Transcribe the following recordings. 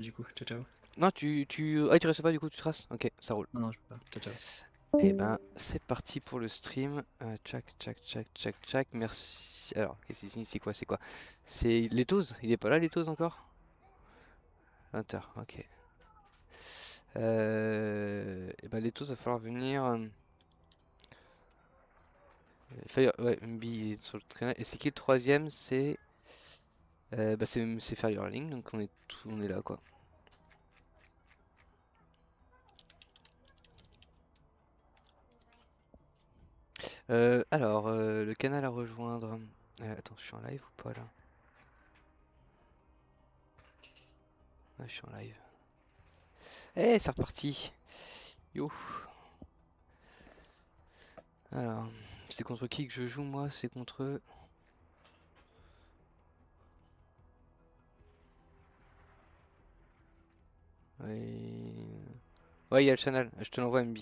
Du coup, ciao ciao. Non, Ah, tu restes pas, du coup, tu traces? Ok, ça roule. Non, non, je peux pas. Ciao ciao. Et ben, c'est parti pour le stream. Tchac, tchac, tchac, tchac, tchac. Merci. Alors, qu'est-ce que c'est quoi? C'est quoi? C'est Lethos? Il est pas là, Lethos, encore? 20h, ok. Et ben, Lethos, va falloir venir. Ouais, Mbi est sur le train. Et c'est qui le troisième? Bah, c'est Firelink, donc on est là, quoi. Alors, le canal à rejoindre. Attends, je suis en live ou pas là? Ouais, je suis en live. Eh, c'est reparti! Yo! Alors, c'est contre qui que je joue moi? C'est contre. Ouais, ouais, il y a le channel, je te l'envoie MB.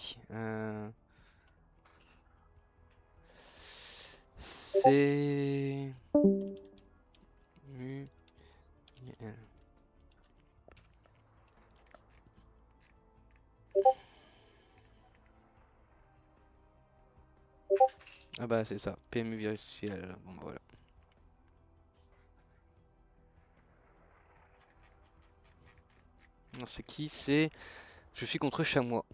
C'est. Ah bah c'est ça, PMU virtuel. Bon bah voilà. C'est qui? C'est. Je suis contre Chamois.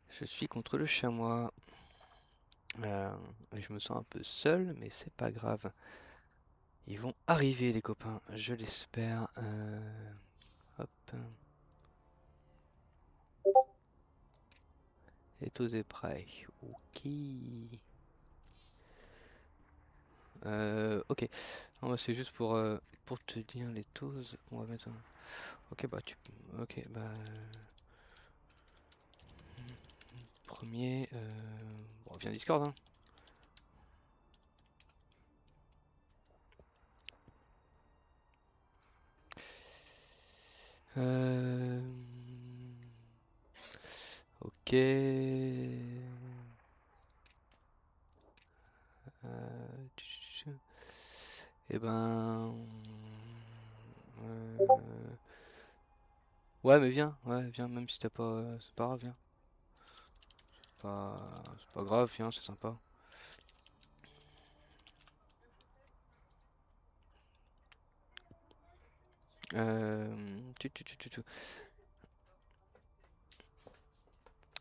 Je suis contre le chamois. Et je me sens un peu seul, mais c'est pas grave. Ils vont arriver les copains, je l'espère. Hop. Et tous est prêt. Ok. Ok. Non, bah, c'est juste pour te dire les toses qu'on va mettre. Ok, bah tu. Ok, bah. Premier. Bon, viens Discord, hein. Euh... Ok. Et ben. euh, Ouais, mais viens, ouais, viens, même si t'as pas. C'est pas grave, viens. C'est pas grave, viens, c'est sympa. Tu.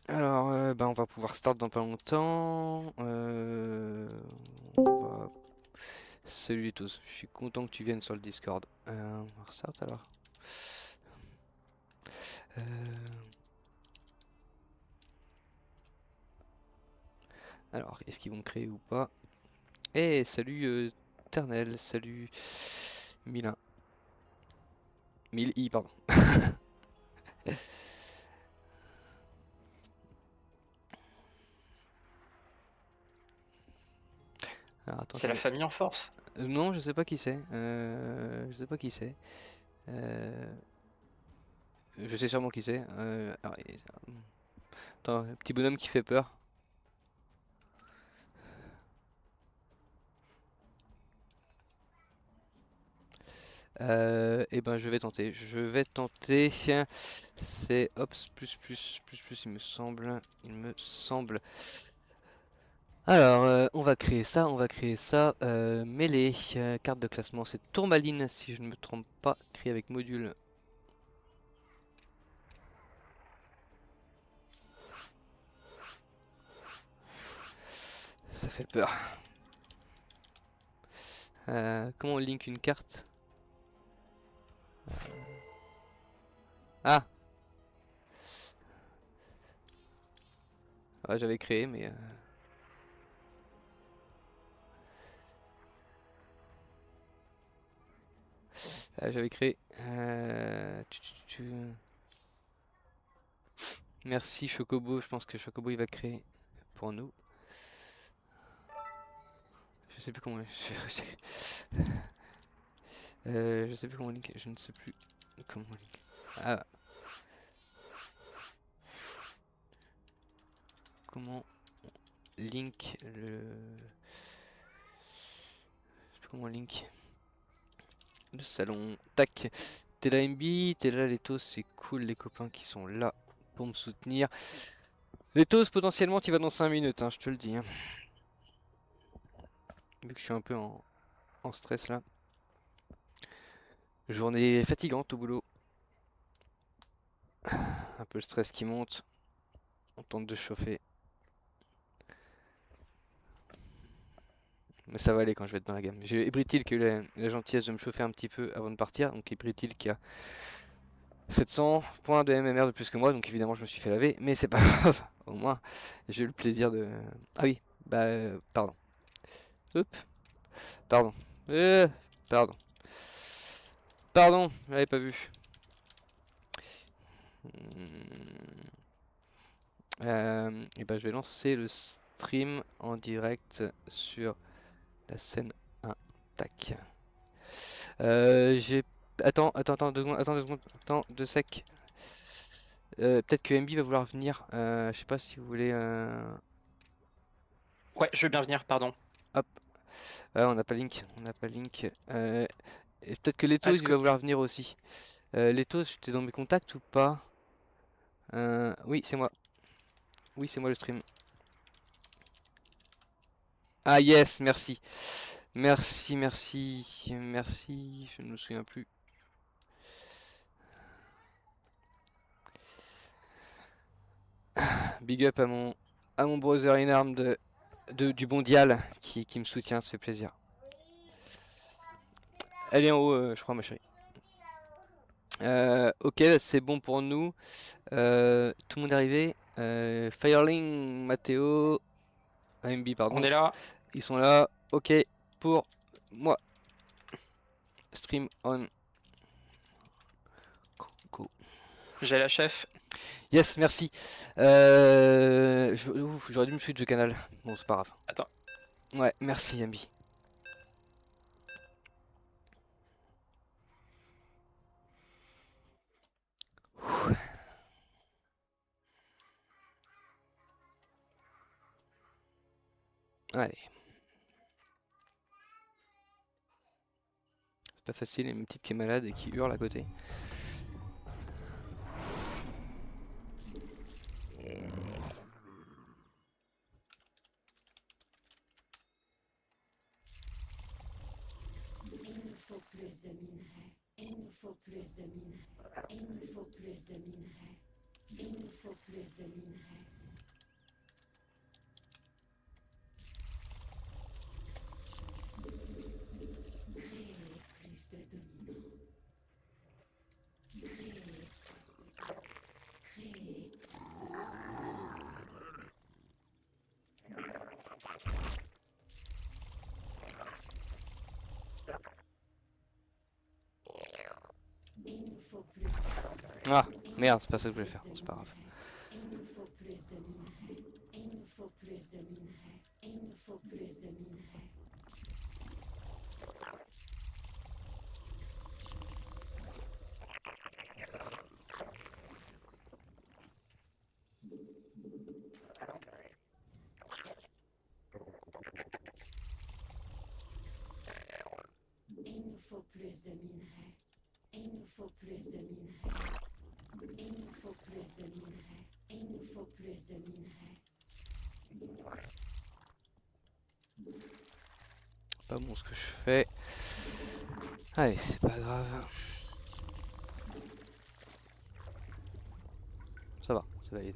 Alors, bah, on va pouvoir start dans pas longtemps. On va. Salut tous, je suis content que tu viennes sur le Discord. On va restart alors. Euh, Alors, est-ce qu'ils vont créer ou pas? Eh, salut Ternel, salut Milin. 1000i, pardon. Alors, attends, C'est la famille en force. Non, je sais pas qui c'est. Je sais pas qui c'est. Je sais sûrement qui c'est. Attends, un petit bonhomme qui fait peur. Et ben je vais tenter. Je vais tenter. C'est Ops plus, il me semble. Il me semble. Alors, on va créer ça, on va créer ça. Mêlée, carte de classement, c'est Tourmaline, si je ne me trompe pas, créé avec module. Ça fait peur. Comment on link une carte? Ah! Ouais, j'avais créé, mais... euh, J'avais créé. Merci Chocobo, je pense que Chocobo il va créer pour nous. Je sais plus comment. Je sais plus comment link. Je ne sais plus comment link. Ah, comment link le. Je sais plus comment link le salon. Tac. T'es là MB, t'es là Letos, c'est cool les copains qui sont là pour me soutenir. Letos potentiellement tu vas dans 5 minutes, hein, je te le dis. Hein. Vu que je suis un peu en stress là. Journée fatigante au boulot. Un peu le stress qui monte. On tente de chauffer. Mais ça va aller quand je vais être dans la gamme. J'ai Ebritil qui a eu la gentillesse de me chauffer un petit peu avant de partir. Donc Ebritil qui a 700 points de MMR de plus que moi. Donc évidemment je me suis fait laver. Mais c'est pas grave. Au moins j'ai eu le plaisir de... Ah oui, bah pardon. Hop, pardon. Pardon. Pardon, j'avais pas vu. Et bah je vais lancer le stream en direct sur la scène 1. Tac. J'ai... Attends, 2 secondes, attends 2 secondes, attends, 2 secs. Peut-être que MB va vouloir venir. Je sais pas si vous voulez. Ouais, je veux bien venir, pardon. Hop. On n'a pas Link. On n'a pas Link. Et peut-être que Letos Est-ce il que va vouloir venir aussi. Letos, tu es dans mes contacts ou pas? Oui, c'est moi. Oui, c'est moi le stream. Ah yes, merci. Merci, merci, merci. Je ne me souviens plus. Big up à mon brother in arm du mondial qui me soutient, ça fait plaisir. Elle est en haut, je crois, ma chérie. Ok, bah, c'est bon pour nous. Tout le monde est arrivé. Fireling, Matteo, AMB, on pardon. est là? Ils sont là. Ok, pour moi. Stream on. Go. J'ai la chef. Yes, merci. J'aurais dû me switch de canal. Bon, c'est pas grave. Attends. Ouais, merci, AMB. Allez. C'est pas facile, il y a une petite qui est malade et qui hurle à côté. Ah, merde, c'est pas ça que je voulais faire. Bon, c'est pas grave. Pas bon ce que je fais. Allez, c'est pas grave. Ça va, c'est valide.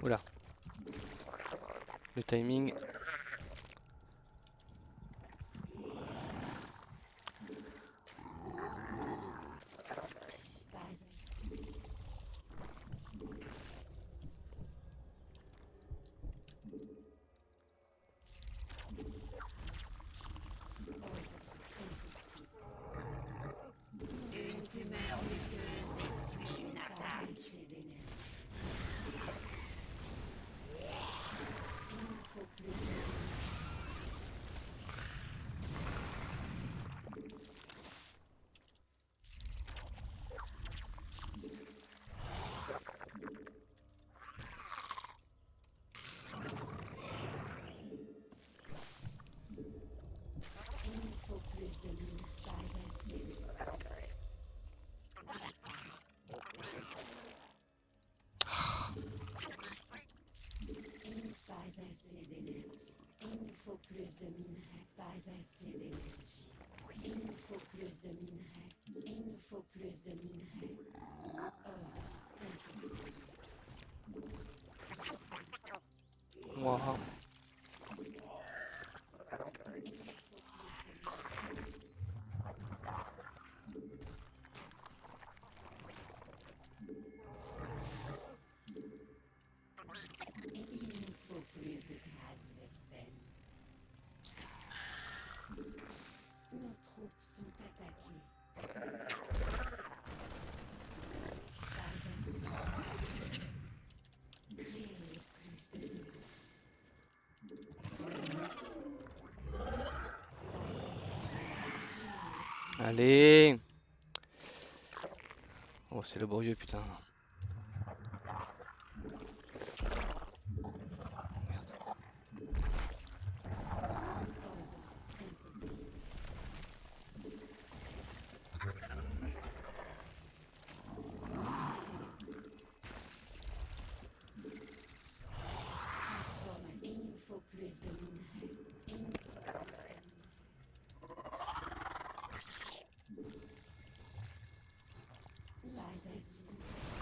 Oula. Le timing. Une tumeur muqueuse essuie une attaque. Wow. Allez. Oh, c'est laborieux, putain.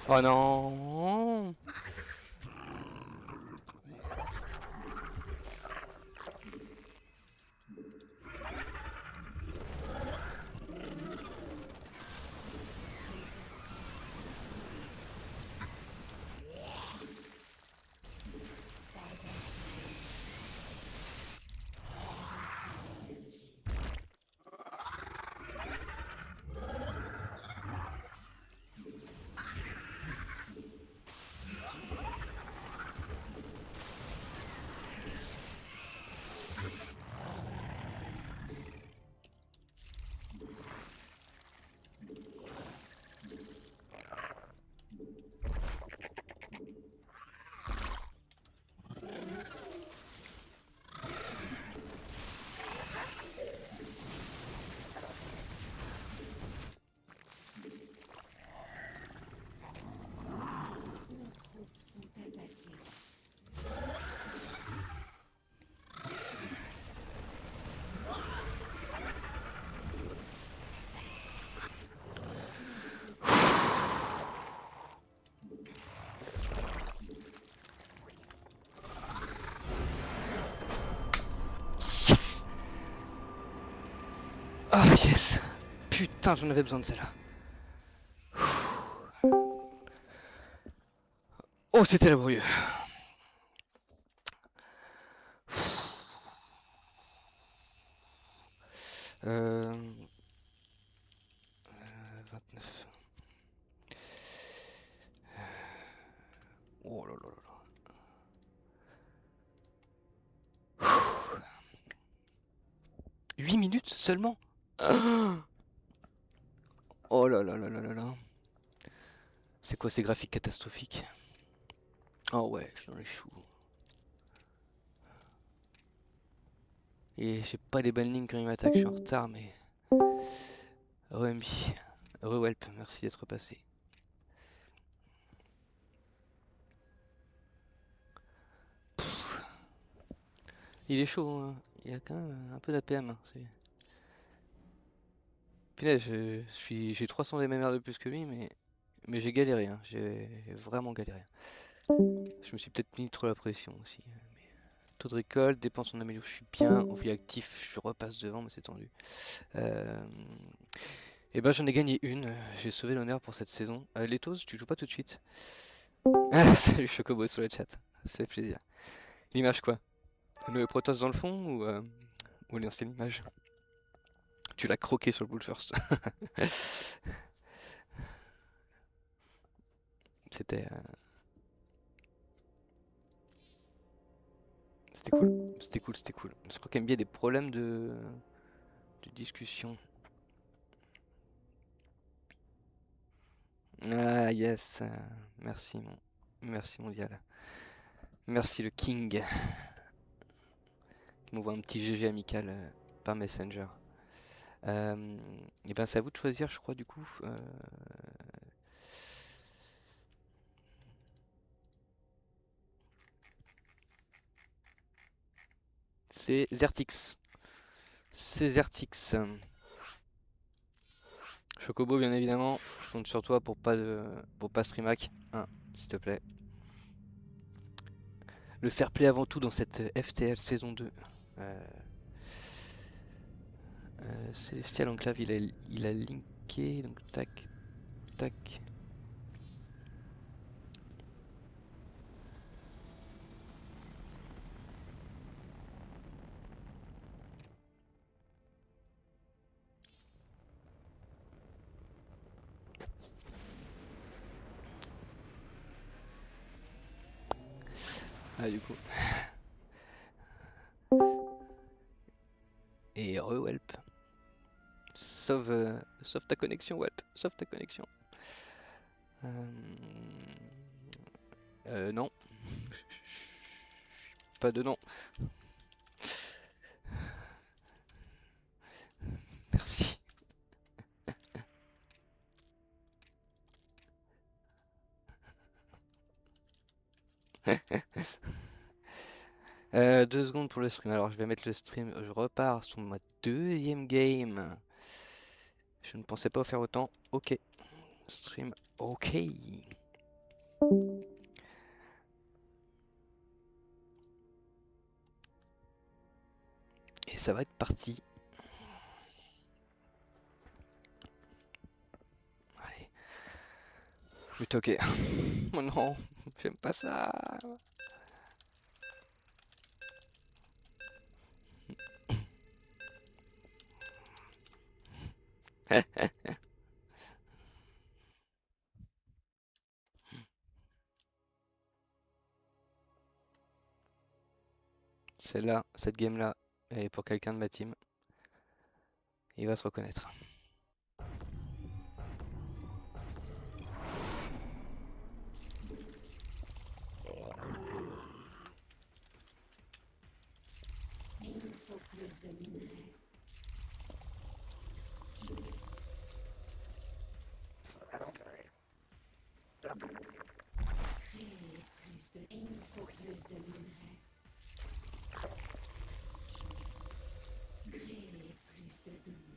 Oh non. Ah yes. Putain, j'en avais besoin de celle-là. Oh, c'était laborieux. Euh... 29. Oh là là là là. 8 minutes seulement. Oh là là là là là là. C'est quoi ces graphiques catastrophiques? Oh ouais, je suis dans les choux. Et j'ai pas les bonnes lignes quand il m'attaque, je suis en retard, mais... Re-MB. Re-Welp, merci d'être passé. Il est chaud, hein. Il y a quand même un peu d'APM. Hein. Punaise, j'ai 300 des MMR de plus que lui, mais j'ai galéré. Hein. J'ai vraiment galéré. Je me suis peut-être mis trop la pression aussi. Mais taux de récolte, dépenses en améliore, je suis bien. Ouvrier actif, je repasse devant, mais c'est tendu. Et ben j'en ai gagné une. J'ai sauvé l'honneur pour cette saison. Letos, tu joues pas tout de suite? Ah, salut Chocobo sur le chat. Ça fait plaisir. L'image quoi? Le Protoss dans le fond ou l'ancienne image? Tu l'as croqué sur le bull first. C'était c'était cool. C'était cool, c'était cool. Je crois qu'il y a bien des problèmes de discussion. Ah yes. Merci merci mondial. Merci le King. Qui m'envoie un petit GG amical par Messenger. Et ben c'est à vous de choisir je crois du coup. C'est Zertix. C'est Zertix. Chocobo bien évidemment, je compte sur toi pour pas streamac, hein, s'il te plaît. Le fair play avant tout dans cette FTL saison 2. Célestial Enclave, il a linké, donc tac, tac. Ah du coup. Et re-welp. Sauve ta connexion, welp. Sauve ta connexion. Non. Pas de nom. Merci. Deux secondes pour le stream. Alors je vais mettre le stream. Je repars sur ma deuxième game. Je ne pensais pas faire autant. Ok. Stream. Ok. Et ça va être parti. Allez. Plutôt ok. Oh non, j'aime pas ça. Celle-là, cette game-là, elle est pour quelqu'un de ma team. Il va se reconnaître. Il nous faut plus de minerais. Créer plus de... Il nous faut plus de minerais. Créer plus de dominants.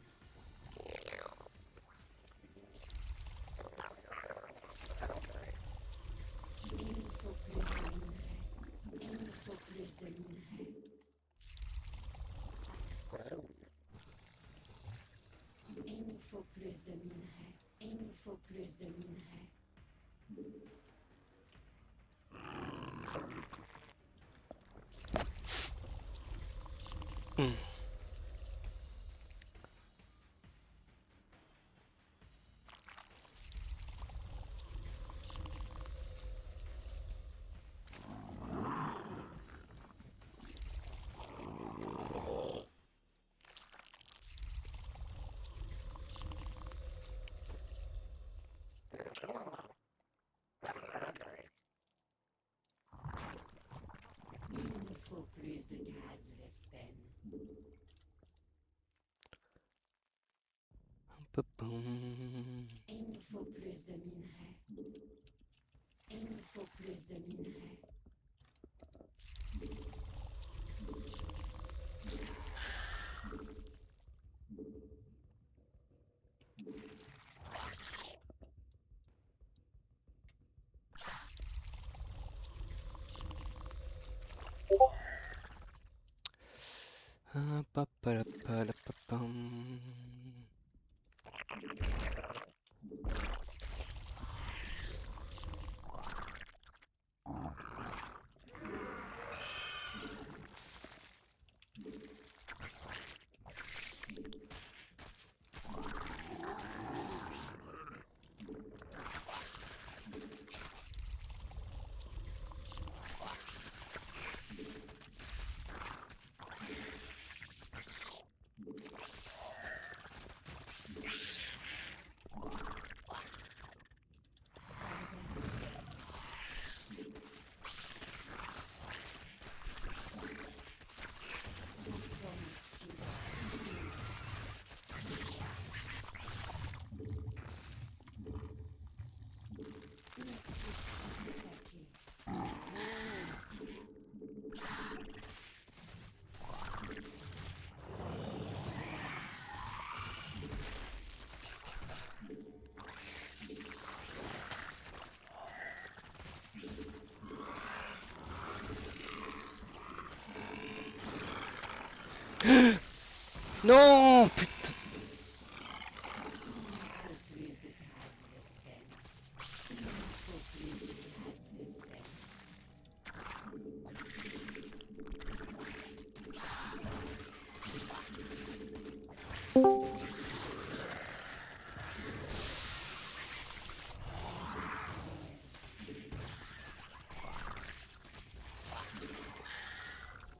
Il nous faut plus de minerais. Il nous faut plus de minerais. Il nous faut plus de minerais. Il nous faut plus de minerais. Papalapalapapam. Non, putain.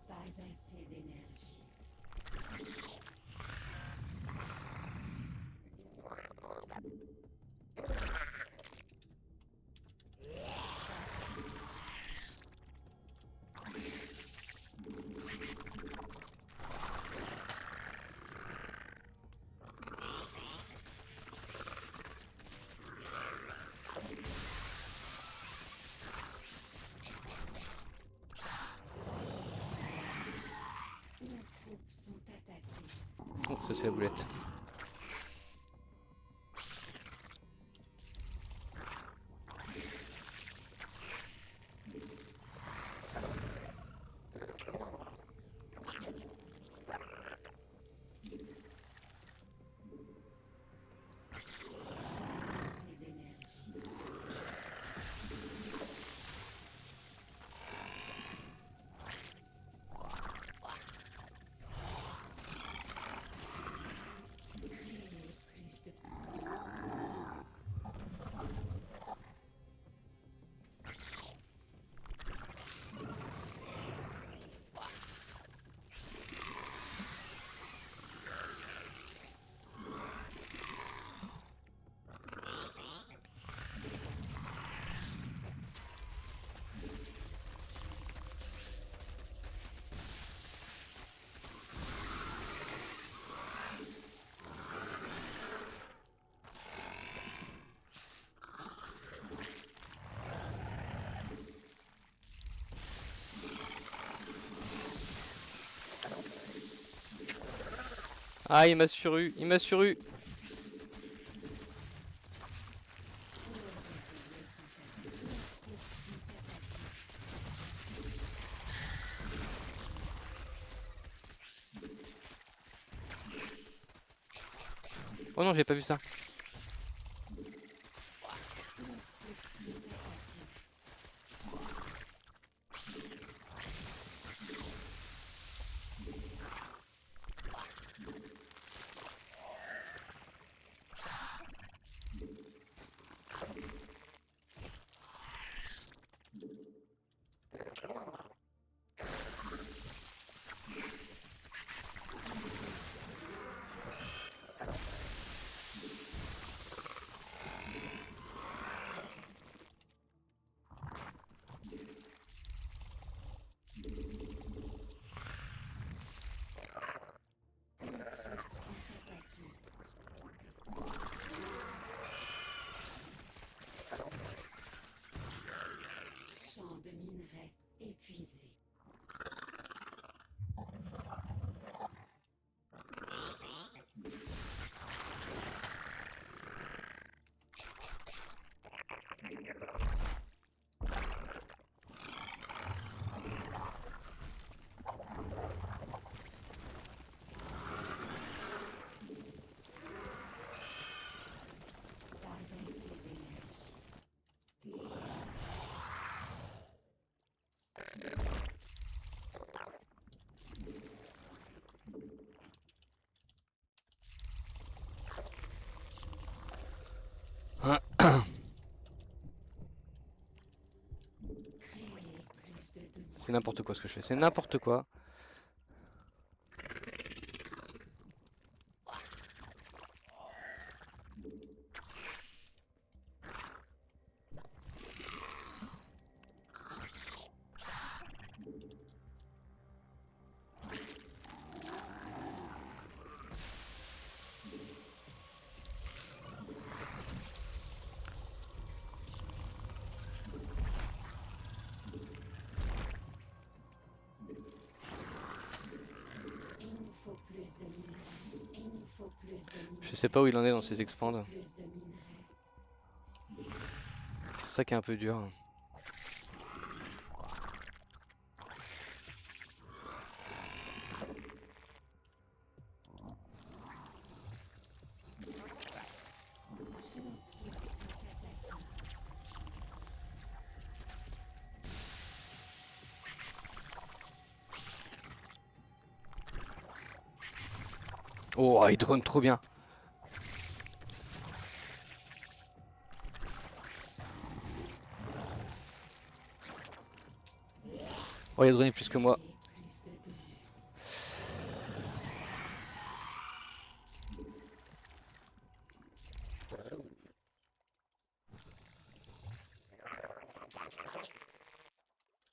Pas assez d'énergie. Nos troupes sont attaquées. Oh, ça c'est la boulette. Assez d'énergie. Créer plus de Ah, il m'a suru, il m'a suru. Oh non, j'ai pas vu ça. C'est n'importe quoi ce que je fais, c'est n'importe quoi. Il nous faut plus de minerais. Il nous faut plus de Je minerais. sais pas où il en est dans ses expandes. Plus de minerais. C'est ça qui est un peu dur. Je nous trouve attaqués. Oh, il drone trop bien. Oh, il a droné plus que moi.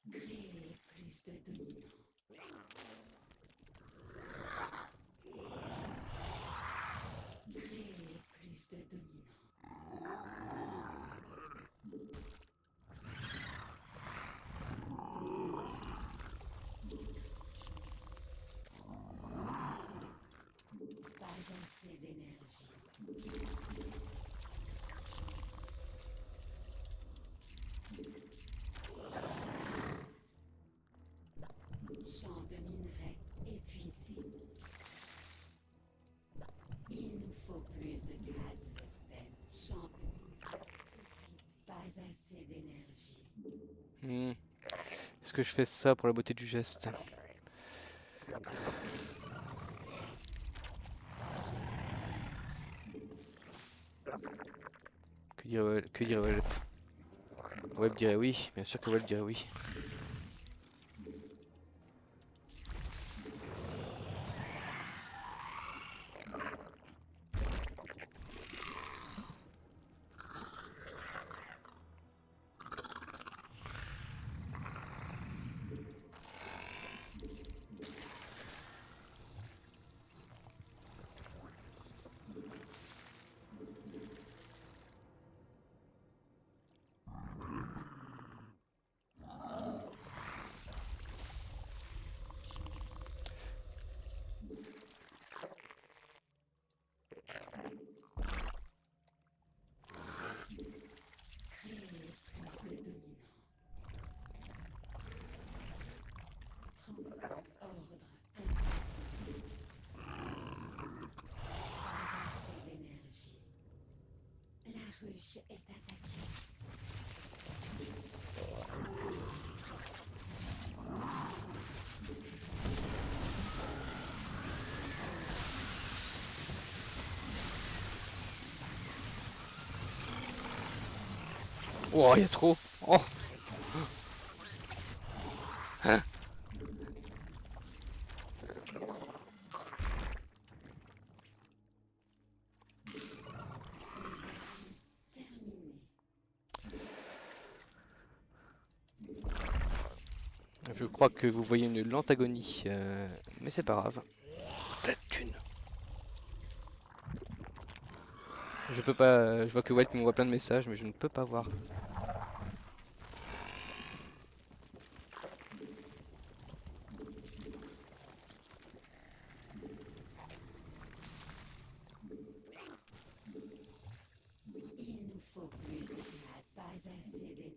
Plus de dominants. Créer plus de dominants. Créer plus de dominants. Pas assez d'énergie. Champ de minerais épuisé. Il nous faut plus de gaz Vespen. Champ de minerais épuisé. Pas assez d'énergie. Hmm. Est-ce que je fais ça pour la beauté du geste? Que dirait Web? Web dirait oui, bien sûr que Web dirait oui. Créer plus de dominants. Ordre impossible. Pas assez d'énergie. La ruche est attaquée. Oh, il y a trop. Oh. Hein. Terminé. Je crois que vous voyez une lente agonie, mais c'est pas grave. La thune. Je peux pas. Je vois que White m'envoie plein de messages, mais je ne peux pas voir. Il nous faut plus de gaz. Pas assez d'énergie.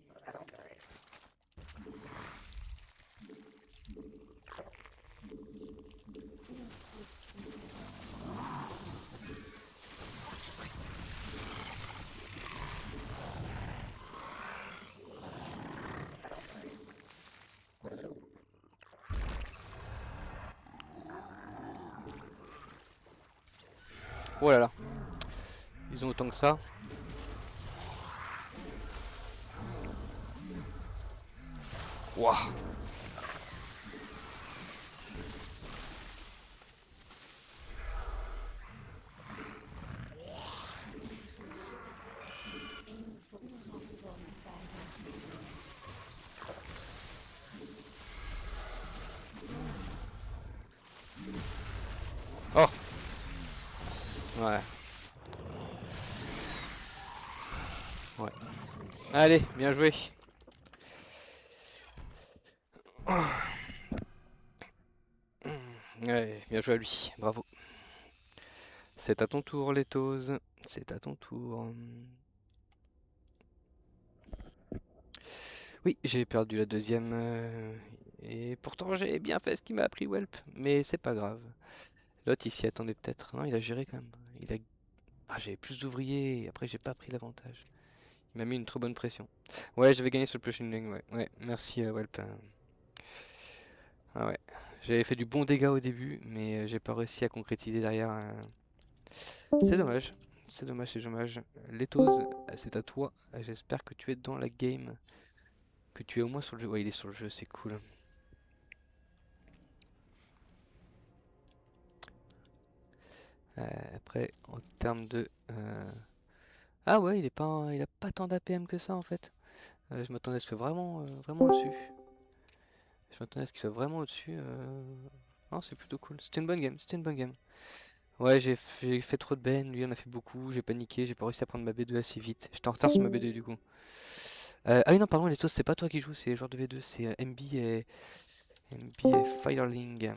Oh là là. Ils ont autant que ça. Waouh. Ouais. Ouais. Allez, bien joué. Ouais, bien joué à lui. Bravo. C'est à ton tour, Lethos. C'est à ton tour. Oui, j'ai perdu la deuxième. Et pourtant, j'ai bien fait ce qu'il m'a appris, Welp. Mais c'est pas grave. L'autre, il s'y attendait peut-être. Non, il a géré quand même. Il a... Ah, j'avais plus d'ouvriers. Et après, j'ai pas pris l'avantage. Il m'a mis une trop bonne pression. Ouais, j'avais gagné sur le pushing, ouais. Ouais, merci, Welp. Ah ouais. J'avais fait du bon dégât au début, mais j'ai pas réussi à concrétiser derrière. C'est dommage. C'est dommage, c'est dommage. Lethos, c'est à toi. J'espère que tu es dans la game. Que tu es au moins sur le jeu. Ouais, il est sur le jeu, c'est cool. Après, en termes de... Ah ouais, il a pas tant d'APM que ça en fait. Je m'attendais à ce qu'il soit vraiment, vraiment au-dessus. Je m'attendais à ce qu'il soit vraiment au-dessus. Non, c'est plutôt cool. C'était une bonne game, c'était une bonne game. Ouais, j'ai fait trop de ben, lui en a fait beaucoup, j'ai paniqué, j'ai pas réussi à prendre ma B2 assez vite. J'étais en retard sur ma B2 du coup. Ah oui non pardon, Lethos, c'est pas toi qui joues, c'est les joueurs de V2, c'est MB et Firling.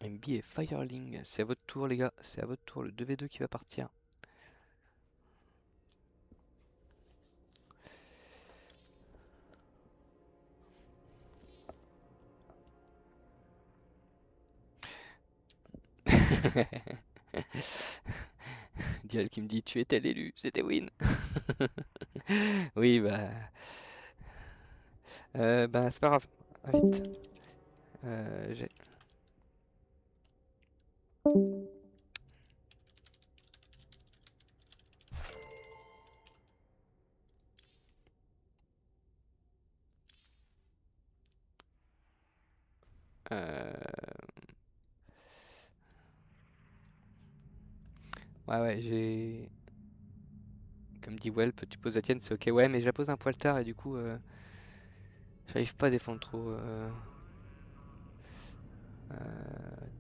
MB et Firling, c'est à votre tour les gars, c'est à votre tour, le 2v2 qui va partir. Dial qui me dit tu étais l'élu, c'était win. Oui bah c'est pas grave. Ah, vite. J'ai euh, ouais j'ai comme dit Welp, tu poses la tienne, c'est ok. Ouais mais je la pose un poil tard et du coup j'arrive pas à défendre trop.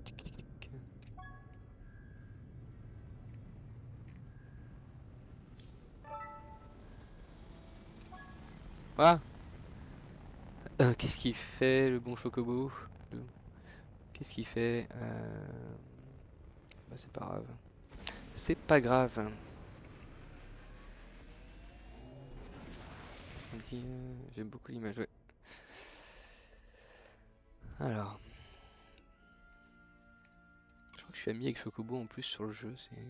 Tic, tic, tic. Ah qu'est-ce qu'il fait le bon Chocobo? Le- Qu'est-ce qu'il fait Bah c'est pas grave. C'est pas grave. J'aime beaucoup l'image, ouais. Alors, je crois que je suis ami avec Chocobo en plus sur le jeu, c'est...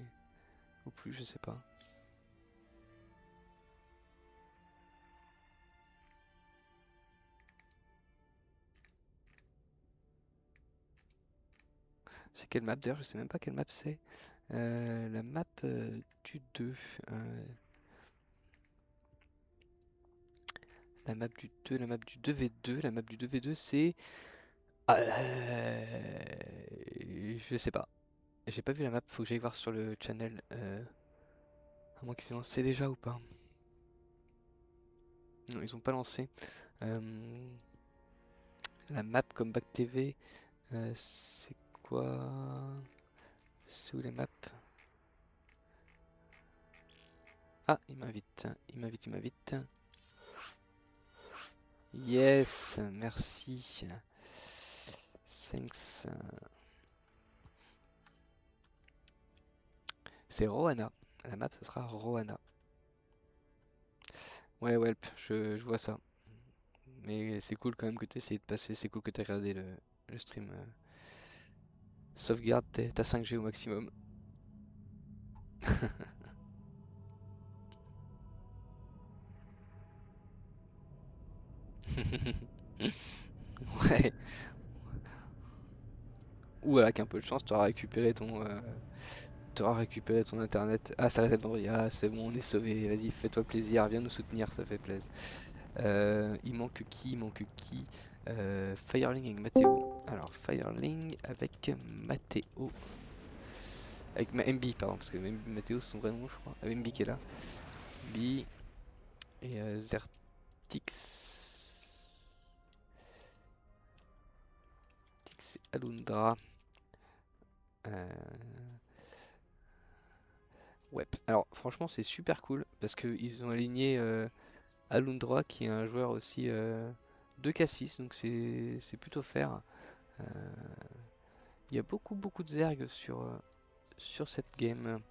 Ou plus, je sais pas. C'est quelle map d'ailleurs? Je sais même pas quelle map c'est. La map du 2. La map du 2, la map du 2v2. La map du 2v2 c'est... Ah, je sais pas. J'ai pas vu la map, faut que j'aille voir sur le channel. À moins qu'ils aient lancé déjà ou pas. Non, ils ont pas lancé. La map comme Back TV, c'est quoi? C'est où les maps? Ah, il m'invite, il m'invite, il m'invite. Yes, merci. Thanks. C'est Rohanna. La map, ça sera Rohanna. Ouais, Welp, je vois ça. Mais c'est cool quand même que tu essayé de passer. C'est cool que tu regardé le stream. Sauvegarde ta 5G au maximum. Ouais. Ou avec un peu de chance, tu auras récupéré ton internet. Ah, ça reset le vendredi. Ah, c'est bon, on est sauvé. Vas-y, fais-toi plaisir, viens nous soutenir, ça fait plaisir. Il manque qui? Il manque qui? Fireling avec Mathéo. Alors, Fireling avec Mathéo. Avec MB, pardon, parce que Mathéo, c'est son vrai nom, je crois. MB qui est là. MB et Zertix. c'est Alundra. Ouais. Alors franchement c'est super cool parce qu'ils ont aligné Alundra qui est un joueur aussi 2K6 donc c'est plutôt fair. Il y a beaucoup de zerg sur cette game.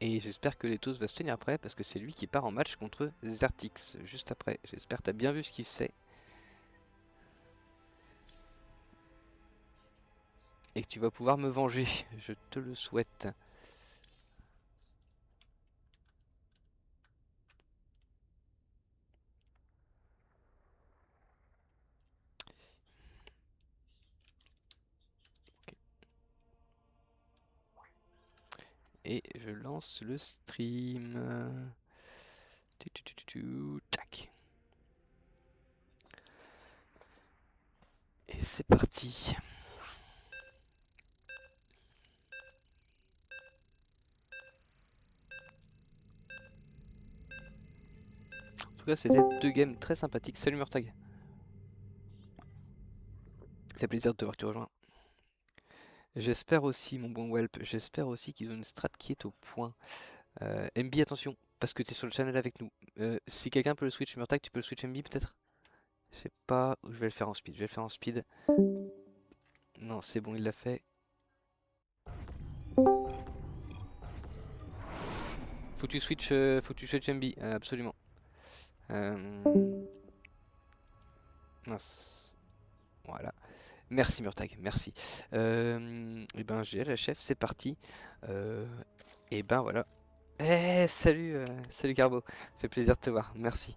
Et j'espère que Lethos va se tenir prêt parce que c'est lui qui part en match contre Zertix juste après. J'espère que tu as bien vu ce qu'il fait. Et que tu vas pouvoir me venger. Je te le souhaite. Ok. Et je lance le stream. Tac. Et c'est parti. En tout cas, c'était 2 games très sympathiques. Salut Murtag. Ça fait plaisir de te voir que tu rejoins. J'espère aussi, mon bon Welp, j'espère aussi qu'ils ont une strat qui est au point. MB, attention, parce que tu es sur le channel avec nous. Si quelqu'un peut le switch Murtag, tu peux le switch MB peut-être? Je sais pas, je vais le faire en speed, je vais le faire en speed. Non, c'est bon, il l'a fait. Faut que tu switch, MB, absolument. Mince. Voilà. Merci Murtag, merci. Et ben GLHF, c'est parti. Et ben voilà. Eh salut, salut Carbo, ça fait plaisir de te voir, merci.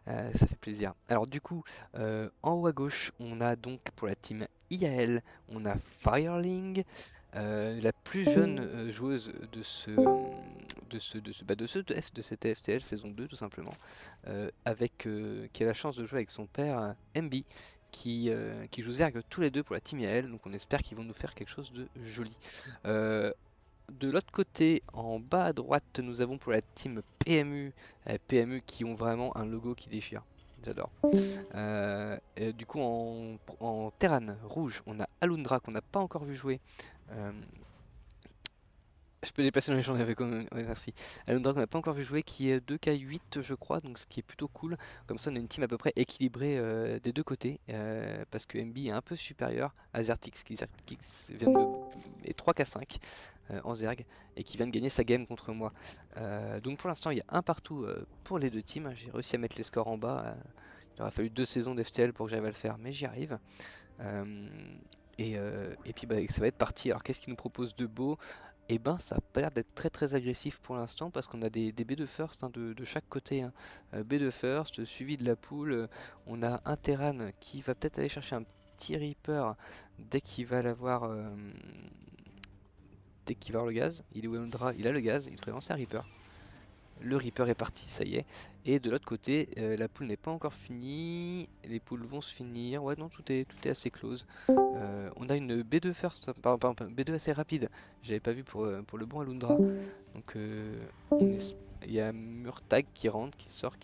Ça fait plaisir. Alors du coup, en haut à gauche, on a donc pour la team IAL, on a Fireling, la plus jeune joueuse de cette FTL saison 2 tout simplement, qui a la chance de jouer avec son père MB, qui joue Zerg tous les deux pour la team IAL, donc on espère qu'ils vont nous faire quelque chose de joli. De l'autre côté, en bas à droite, nous avons pour la team PMU, PMU qui ont vraiment un logo qui déchire. J'adore. Et du coup, en Terran rouge, on a Alundra qu'on n'a pas encore vu jouer. Je peux déplacer dans les champs avec ouais, merci. Alundra qu'on n'a pas encore vu jouer, qui est 2K8 je crois, donc ce qui est plutôt cool. Comme ça on a une team à peu près équilibrée des deux côtés, parce que MB est un peu supérieur à Zertix, qui vient de 3K5 en Zerg, et qui vient de gagner sa game contre moi. Donc pour l'instant il y a un partout pour les deux teams, j'ai réussi à mettre les scores en bas. Il aura fallu 2 saisons d'FTL pour que j'arrive à le faire, mais j'y arrive. Et puis bah, ça va être parti. Alors qu'est-ce qu'il nous propose de beau? Et ben ça a pas l'air d'être très agressif pour l'instant parce qu'on a des B2 first hein, de chaque côté. Hein. B2 first, suivi de la poule. On a un Terran qui va peut-être aller chercher un petit Reaper dès qu'il va l'avoir. Dès qu'il va avoir le gaz. Il est où Alundra? Il a le gaz, il devrait lancer un Reaper. Le Reaper est parti, ça y est. Et de l'autre côté, la poule n'est pas encore finie. Les poules vont se finir. Ouais, non, tout est assez close. On a une B2 first, pardon, B2 assez rapide. J'avais pas vu pour le bon Alundra. Donc, il y a Murtag qui rentre, qui sort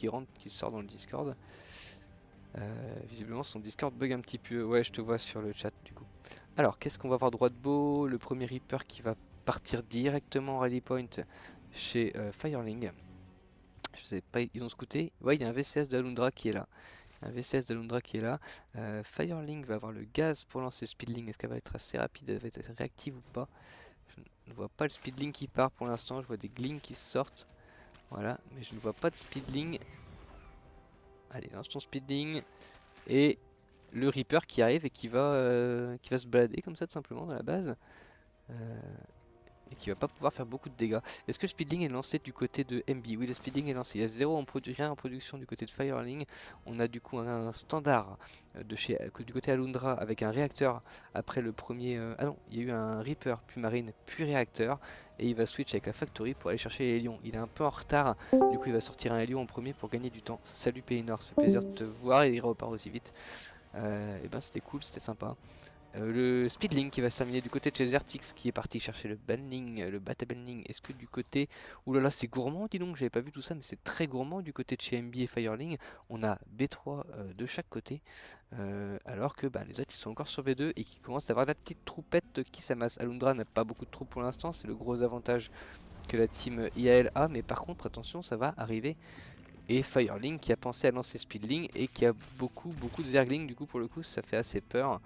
dans le Discord. Visiblement, son Discord bug un petit peu. Ouais, je te vois sur le chat du coup. Alors, qu'est-ce qu'on va voir droit de beau? Le premier Reaper qui va partir directement en rally point chez Fireling. Je sais pas, ils ont scouté. Ouais, il y a un VCS d'Alundra qui est là. Fireling va avoir le gaz pour lancer le Speedling. Est-ce qu'elle va être assez rapide? Elle va être réactive ou pas? Je ne vois pas le Speedling qui part pour l'instant. Je vois des glings qui sortent. Voilà, mais je ne vois pas de Speedling. Allez, lance ton Speedling. Et le Reaper qui arrive et qui va se balader comme ça tout simplement dans la base. Et qui va pas pouvoir faire beaucoup de dégâts. Est-ce que le speedling est lancé du côté de MB? Oui, le speedling est lancé. Il y a rien en production du côté de Fireling. On a du coup un standard du côté Alundra avec un réacteur après le premier. Ah non, il y a eu un Reaper, puis Marine, puis réacteur. Et il va switch avec la Factory pour aller chercher les Lions. Il est un peu en retard. Du coup, il va sortir un Hélion en premier pour gagner du temps. Salut Paynor, ça fait plaisir de te voir et il repart aussi vite. Et ben, c'était cool, c'était sympa. Le Speedling qui va se terminer du côté de chez Zertix qui est parti chercher le Banling, le Bata Banling. Est-ce que du côté... Ouh là là, c'est gourmand, dis donc, j'avais pas vu tout ça, mais c'est très gourmand du côté de chez MB et Firelink. On a B3 de chaque côté, alors que les autres ils sont encore sur B2 et qui commencent à avoir la petite troupette qui s'amasse. Alundra n'a pas beaucoup de troupes pour l'instant, c'est le gros avantage que la team IAL a, mais par contre, attention, ça va arriver. Et Firelink qui a pensé à lancer Speedling et qui a beaucoup de Zergling, du coup pour le coup ça fait assez peur.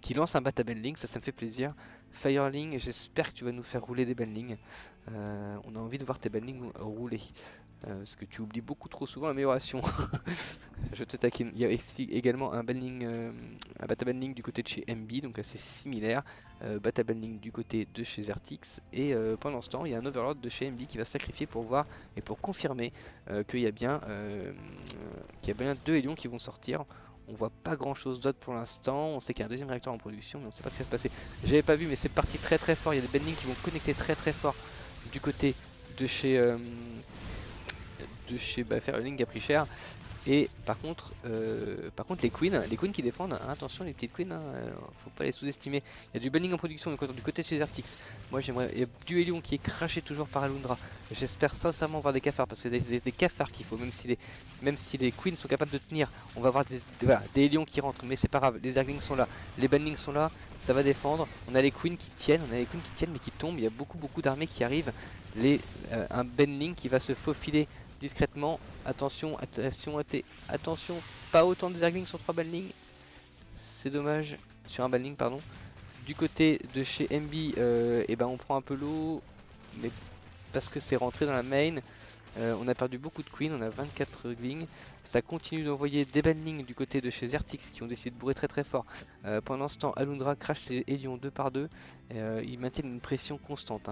Qui lance un Batabenling, ça me fait plaisir. Firelink, j'espère que tu vas nous faire rouler des Benling. On a envie de voir tes Benling rouler. Parce que tu oublies beaucoup trop souvent l'amélioration. Je te taquine. Il y a ici également un Batabenling du côté de chez MB, donc assez similaire. Batabenling du côté de chez Zertix. Et pendant ce temps, il y a un Overlord de chez MB qui va se sacrifier pour voir et pour confirmer qu'il y a bien 2 Hélions qui vont sortir. On voit pas grand chose d'autre pour l'instant. On sait qu'il y a un deuxième réacteur en production, mais on sait pas ce qui va se passer. J'avais pas vu, mais c'est parti très fort. Il y a des Benling qui vont connecter très fort du côté de chez Firelink a pris cher. Et par contre les queens qui défendent, hein, attention les petites queens, faut pas les sous-estimer. Il y a du banning en production du côté de chez Zertix. Moi j'aimerais, il y a du Hélion qui est craché toujours par Alundra. J'espère sincèrement voir des cafards, parce que c'est des cafards qu'il faut, même si les queens sont capables de tenir. On va avoir des Hélions qui rentrent, mais c'est pas grave, les Zerglings sont là, les bannings sont là, ça va défendre. On a les queens qui tiennent, mais qui tombent, il y a beaucoup d'armées qui arrivent. Un banning qui va se faufiler discrètement. Attention, pas autant de Zerglings sur 3 banlings. C'est dommage, sur un banling pardon. Du côté de chez MB, on prend un peu l'eau, mais parce que c'est rentré dans la main. On a perdu beaucoup de queens, on a 24 glings. Ça continue d'envoyer des banlings du côté de chez Zertix qui ont décidé de bourrer très fort. Pendant ce temps, Alundra crash les Hélions 2 par 2. Ils maintiennent une pression constante.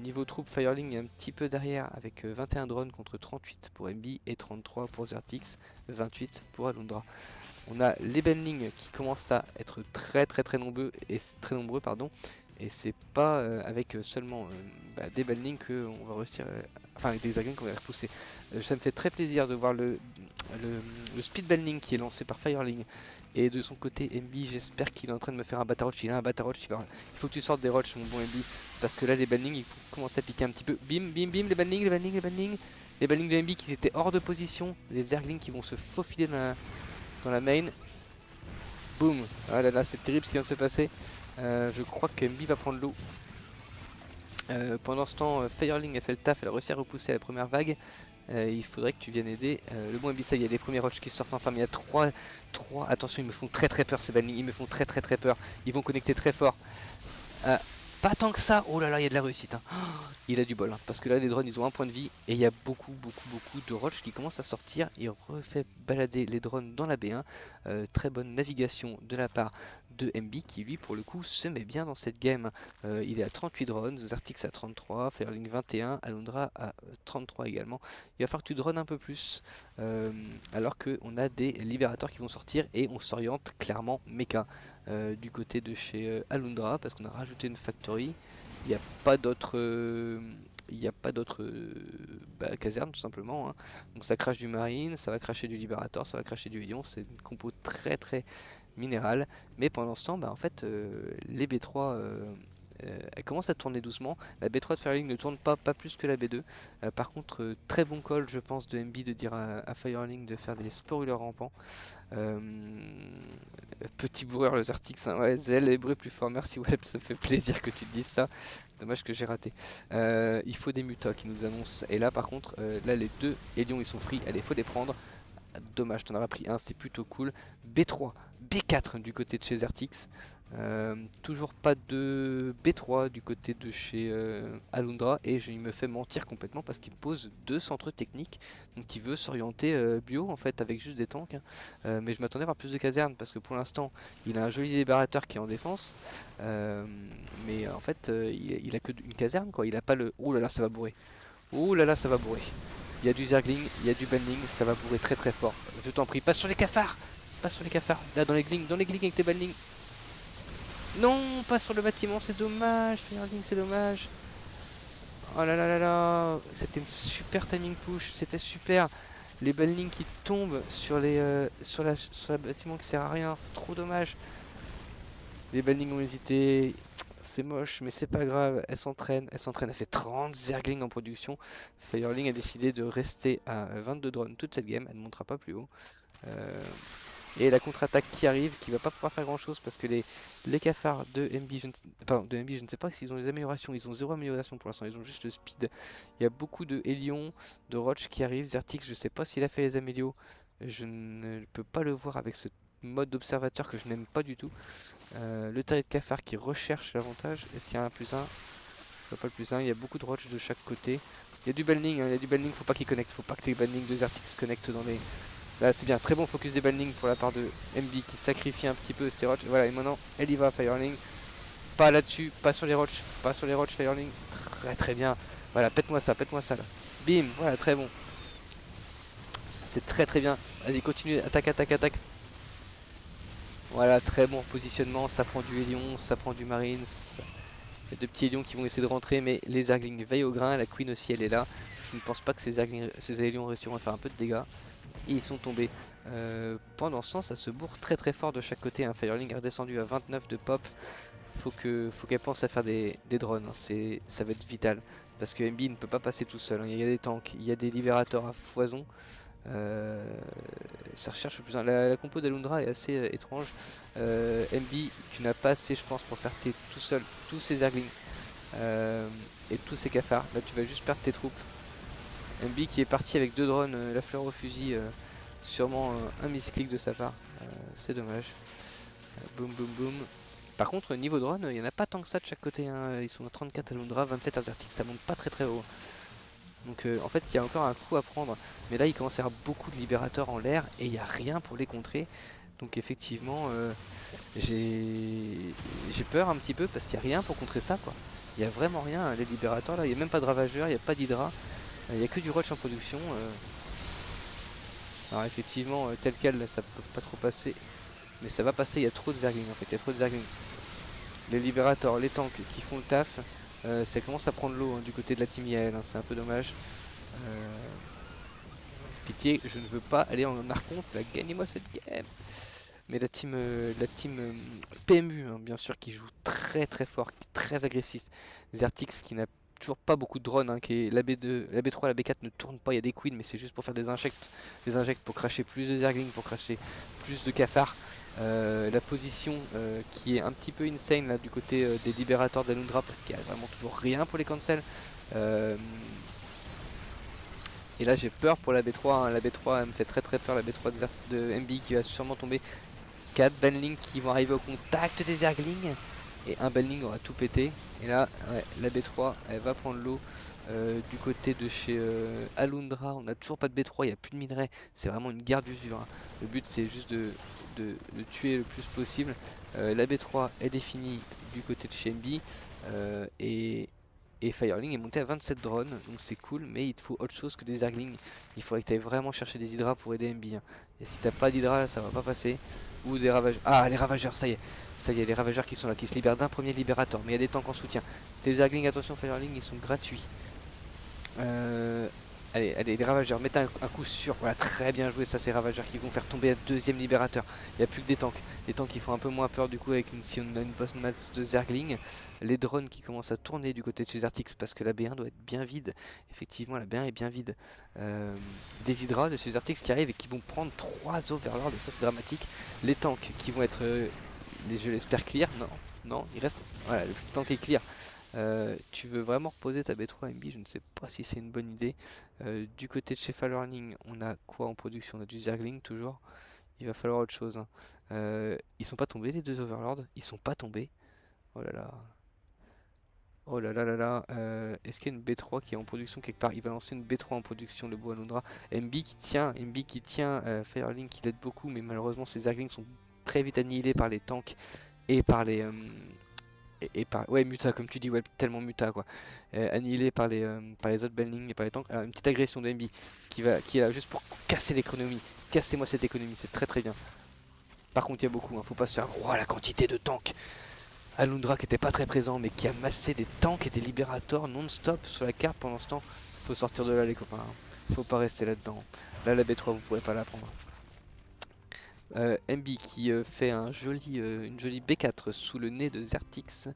Niveau troupe, Firelink est un petit peu derrière avec 21 drones contre 38 pour MB et 33 pour Zertix, 28 pour Alundra. On a les banlings qui commencent à être très nombreux et c'est pas avec seulement des banlings qu'on va réussir, enfin avec des Zerglings qu'on va repousser. Ça me fait très plaisir de voir le speed banling qui est lancé par Firelink. Et de son côté MB, j'espère qu'il est en train de me faire un Bataroach. Il a un Bataroach, il faut que tu sortes des roches mon bon MB, parce que là les banlings il faut commencer à piquer un petit peu. Bim, les banlings. Les banlings de MB qui étaient hors de position, les Zerglings qui vont se faufiler dans la main. Boum. Ah là là, c'est terrible ce qui vient de se passer. Je crois que MB va prendre l'eau. Pendant ce temps, Firelink a fait le taf, elle a réussi à repousser la première vague. Il faudrait que tu viennes aider. Le bon MB, ça y est, les premiers roches qui sortent enfin, mais il y a 3. Attention, ils me font très peur ces banlings, ils me font très peur. Ils vont connecter très fort. Pas tant que ça. Oh là là, il y a de la réussite. Hein. Il a du bol. Hein, parce que là, les drones, ils ont un point de vie. Et il y a beaucoup de roches qui commencent à sortir. Il refait balader les drones dans la B1. Très bonne navigation de la part de MB qui, lui, pour le coup, se met bien dans cette game. Il est à 38 drones. Zertix à 33. Firelink 21. Alundra à 33 également. Il va falloir que tu drones un peu plus. Alors qu'on a des libérateurs qui vont sortir. Et on s'oriente clairement mecha. Du côté de chez Alundra parce qu'on a rajouté une factory. Il n'y a pas d'autres casernes tout simplement. Hein. Donc ça crache du marine, ça va cracher du libérateur, ça va cracher du Hélion. C'est une compo très minérale. Mais pendant ce temps, en fait, les B3 elle commence à tourner doucement. La B3 de Firelink ne tourne pas plus que la B2. Par contre, très bon call, je pense, de MB de dire à Firelink de faire des spoilers rampants. Petit bourreur le Zertix, hein. Ouais, Zell est bruit plus fort. Merci Web, ça fait plaisir que tu te dises ça. Dommage que j'ai raté. Il faut des mutas qui nous annoncent. Et là, par contre, là les 2 Hélions ils sont free. Allez, faut les prendre. Dommage, t'en auras pris un, c'est plutôt cool. B3, B4 du côté de chez Zertix. Toujours pas de B3 du côté de chez Alundra. Et il me fait mentir complètement parce qu'il pose 2 centres techniques. Donc il veut s'orienter bio en fait avec juste des tanks. Mais je m'attendais à avoir plus de casernes parce que pour l'instant il a un joli libérateur qui est en défense. Mais en fait il a que une caserne quoi. Il a pas le... Oh là là ça va bourrer. Oh là là ça va bourrer. Il y a du Zergling, il y a du banling, ça va bourrer très fort. Je t'en prie, passe sur les cafards. Passe sur les cafards. Là dans les glings avec tes banlings. Non, pas sur le bâtiment, c'est dommage. Firelink, c'est dommage. Oh là là là là. C'était une super timing push, c'était super. Les banlings qui tombent sur le bâtiment qui sert à rien, c'est trop dommage. Les Banning ont hésité. C'est moche, mais c'est pas grave. Elle s'entraîne. Elle fait 30 Zerglings en production. Firelink a décidé de rester à 22 drones toute cette game. Elle ne montera pas plus haut. Euh, Et la contre-attaque qui arrive, qui va pas pouvoir faire grand chose parce que les cafards de MB, je ne sais pas s'ils ont des améliorations, ils ont zéro amélioration pour l'instant, ils ont juste le speed. Il y a beaucoup de Hélion, de Roach qui arrivent, Zertix, je sais pas s'il a fait les amélios, je ne peux pas le voir avec ce mode d'observateur que je n'aime pas du tout. Le taré de cafard qui recherche l'avantage, est-ce qu'il y a un plus 1? Je vois pas le plus 1, il y a beaucoup de Roach de chaque côté. Il y a du banning, hein, il y a du banning, faut pas qu'il connecte, faut pas que les bannings de Zertix connectent dans les... Là c'est bien, très bon focus des bannings pour la part de MB qui sacrifie un petit peu ses roches. Voilà, et maintenant elle y va, Firelink. Pas là-dessus, pas sur les roches, pas sur les roches, Firelink. Très très bien. Voilà, pète-moi ça là. Bim, voilà, très bon. C'est très très bien. Allez, continue, attaque, attaque, attaque. Voilà, très bon positionnement. Ça prend du Hélion, ça prend du Marines. Il y a deux petits Hélions qui vont essayer de rentrer, mais les Zerglings veillent au grain. La Queen aussi, elle est là. Je ne pense pas que ces Hélions réussiront à faire un peu de dégâts. Et ils sont tombés. Pendant ce temps, ça se bourre très très fort de chaque côté. Hein. Firelink est redescendu à 29 de pop. Faut qu'elle pense à faire des drones. Hein. Ça va être vital. Parce que MB ne peut pas passer tout seul. Hein. Il y a des tanks, il y a des libérateurs à foison. Ça recherche le plus. La compo d'Alundra est assez étrange. MB, tu n'as pas assez, je pense, pour faire tout seul tous ces Zerglings et tous ces cafards. Là, tu vas juste perdre tes troupes. MB qui est parti avec 2 drones, la fleur au fusil, sûrement un misclick de sa part, c'est dommage. Boum boum boum. Par contre niveau drone, il n'y en a pas tant que ça de chaque côté, hein. Ils sont à 34 à Lundra, 27 à Zertix, ça monte pas très très haut. Donc en fait il y a encore un coup à prendre, mais là il commence à y avoir beaucoup de libérateurs en l'air et il n'y a rien pour les contrer. Donc effectivement j'ai peur un petit peu parce qu'il n'y a rien pour contrer ça quoi. Il n'y a vraiment rien, hein. Les libérateurs là, il n'y a même pas de ravageurs, il n'y a pas d'hydra. Il n'y a que du roach en production. Alors effectivement, tel quel, là, ça peut pas trop passer. Mais ça va passer, il y a trop de Zerglings en fait, il y a trop de Zerglings. Les libérateurs, les tanks qui font le taf, ça commence à prendre l'eau hein, du côté de la team IAL, hein, c'est un peu dommage. Pitié, je ne veux pas aller en archonte, là, gagnez-moi cette game. Mais la team PMU, hein, bien sûr, qui joue très très fort, qui est très agressif. Zertix qui n'a toujours pas beaucoup de drones, hein, qui est la B2, la B3, la B4 ne tourne pas, il y a des queens, mais c'est juste pour faire des injects pour cracher plus de Zerglings, pour cracher plus de cafards. La position qui est un petit peu insane là du côté des libérateurs d'Alundra parce qu'il n'y a vraiment toujours rien pour les cancels. Et là j'ai peur pour la B3, hein. La B3 elle me fait très très peur, la B3 de MB qui va sûrement tomber. 4 banlings qui vont arriver au contact des Zerglings et un banling aura tout pété. Et là ouais, la B3 elle va prendre l'eau du côté de chez Alundra. On n'a toujours pas de B3, il n'y a plus de minerais, c'est vraiment une guerre d'usure, hein. Le but c'est juste de le tuer le plus possible. La B3 elle est finie du côté de chez MB et Firelink est monté à 27 drones, donc c'est cool, mais il te faut autre chose que des Zerglings. Il faudrait que tu ailles vraiment chercher des hydras pour aider MB, hein. Et si t'as pas d'hydra, ça va pas passer. Ou des ravageurs. Ah, les ravageurs, ça y est, les ravageurs qui sont là, qui se libèrent d'un premier libérateur. Mais il y a des tanks en soutien. Tes Zerglings, attention, Firelink, ils sont gratuits. Allez, les ravageurs, mettez un coup sûr. Voilà, très bien joué, ça, ces ravageurs qui vont faire tomber un deuxième libérateur. Il n'y a plus que des tanks. Les tanks qui font un peu moins peur du coup avec si on a une post masse de Zergling. Les drones qui commencent à tourner du côté de chez Zertix parce que la B1 doit être bien vide. Effectivement, la B1 est bien vide. Des hydras de chez Zertix qui arrivent et qui vont prendre 3 overlords et ça c'est dramatique. Les tanks qui vont être, je l'espère, clear. Non, il reste. Voilà, le tank est clear. Tu veux vraiment reposer ta B3 MB, je ne sais pas si c'est une bonne idée. Du côté de chez Firelink, on a quoi en production? On a du Zergling toujours. Il va falloir autre chose, hein. Ils sont pas tombés les deux Overlords? Ils sont pas tombés. Oh là là. Oh là là là là. Est-ce qu'il y a une B3 qui est en production quelque part? Il va lancer une B3 en production, le beau Alundra. MB qui tient Firelink qui l'aide beaucoup, mais malheureusement ces Zerglings sont très vite annihilés par les tanks et par les... ouais, muta comme tu dis, ouais, tellement muta quoi. Annihilé par les autres banlings et par les tanks. Alors, une petite agression de MB qui est là juste pour casser l'économie. Cassez-moi cette économie, c'est très très bien. Par contre il y a beaucoup, hein, faut pas se faire croire la quantité de tanks. Alundra qui était pas très présent mais qui a massé des tanks et des libérateurs non-stop sur la carte pendant ce temps. Faut sortir de là les copains, hein. Faut pas rester là-dedans. Là la B3 vous pourrez pas la prendre. MB qui fait une jolie B4 sous le nez de Zertix.